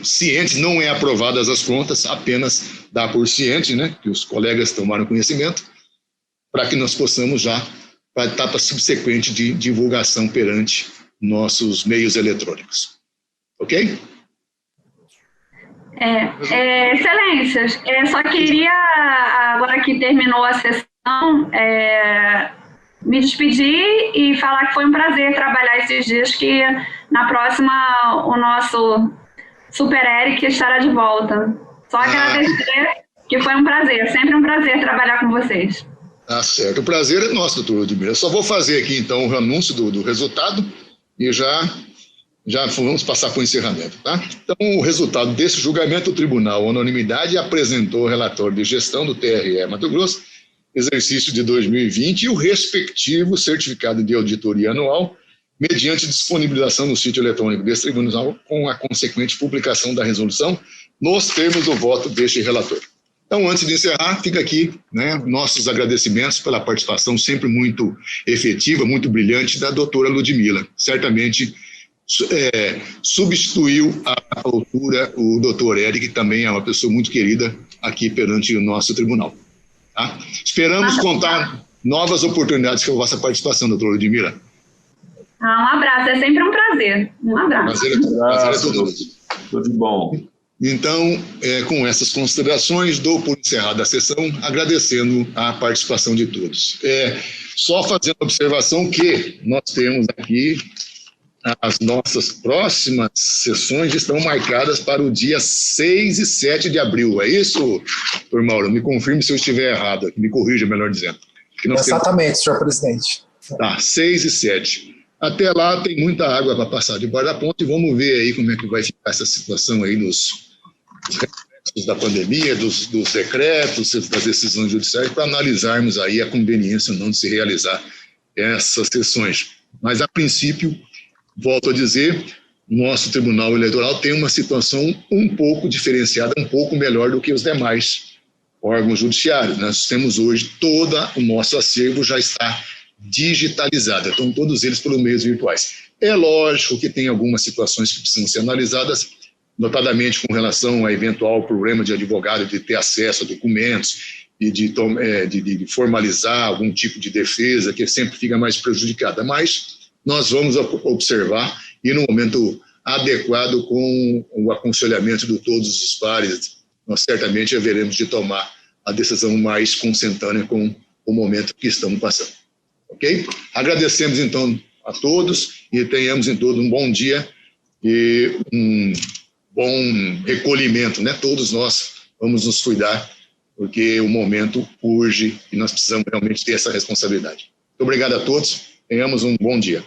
cientes, não é aprovadas as contas, apenas dar por ciente, né, que os colegas tomaram conhecimento, para que nós possamos já, para a etapa subsequente de divulgação perante nossos meios eletrônicos. Ok? Excelências, só queria, agora que terminou a sessão, me despedir e falar que foi um prazer trabalhar esses dias, que na próxima o nosso Super Eric estará de volta. Só agradecer, que foi um prazer, sempre um prazer trabalhar com vocês. Tá certo, o prazer é nosso, doutor Ludmila. Eu só vou fazer aqui, então, o anúncio do resultado e já vamos passar para o encerramento, tá? Então, o resultado desse julgamento, o Tribunal Unanimidade apresentou o relatório de gestão do TRE Mato Grosso, exercício de 2020, e o respectivo certificado de auditoria anual, mediante disponibilização no sítio eletrônico deste tribunal, com a consequente publicação da resolução, nos termos do voto deste relator. Então, antes de encerrar, fica aqui, né, nossos agradecimentos pela participação sempre muito efetiva, muito brilhante da doutora Ludmila. Certamente substituiu à altura o doutor Eric, que também é uma pessoa muito querida aqui perante o nosso tribunal. Tá? Esperamos contar novas oportunidades com a vossa participação, doutora Ludmila. Um abraço, é sempre um prazer. Um abraço. Prazer é todo. Tudo de bom. Então, com essas considerações, dou por encerrada a sessão, agradecendo a participação de todos. Só fazendo a observação que nós temos aqui, as nossas próximas sessões estão marcadas para o dia 6 e 7 de abril. É isso, doutor Mauro? Me confirme se eu estiver errado, me corrija, melhor dizendo. Exatamente, senhor presidente. Tá, 6 e 7. Até lá tem muita água para passar debaixo da ponte e vamos ver aí como é que vai ficar essa situação aí dos reflexos da pandemia, dos decretos, das decisões judiciais, para analisarmos aí a conveniência ou não de se realizar essas sessões. Mas, a princípio, volto a dizer, nosso Tribunal Eleitoral tem uma situação um pouco diferenciada, um pouco melhor do que os demais órgãos judiciários. Nós temos hoje todo o nosso acervo já está digitalizado, então todos eles pelos meios virtuais. É lógico que tem algumas situações que precisam ser analisadas, notadamente com relação a eventual problema de advogado de ter acesso a documentos e de formalizar algum tipo de defesa que sempre fica mais prejudicada, mas nós vamos observar e no momento adequado com o aconselhamento de todos os pares, nós certamente haveremos de tomar a decisão mais consentânea com o momento que estamos passando. Ok? Agradecemos então a todos e tenhamos em todo um bom dia e um bom recolhimento, né? Todos nós vamos nos cuidar, porque o momento urge e nós precisamos realmente ter essa responsabilidade. Muito obrigado a todos, tenhamos um bom dia.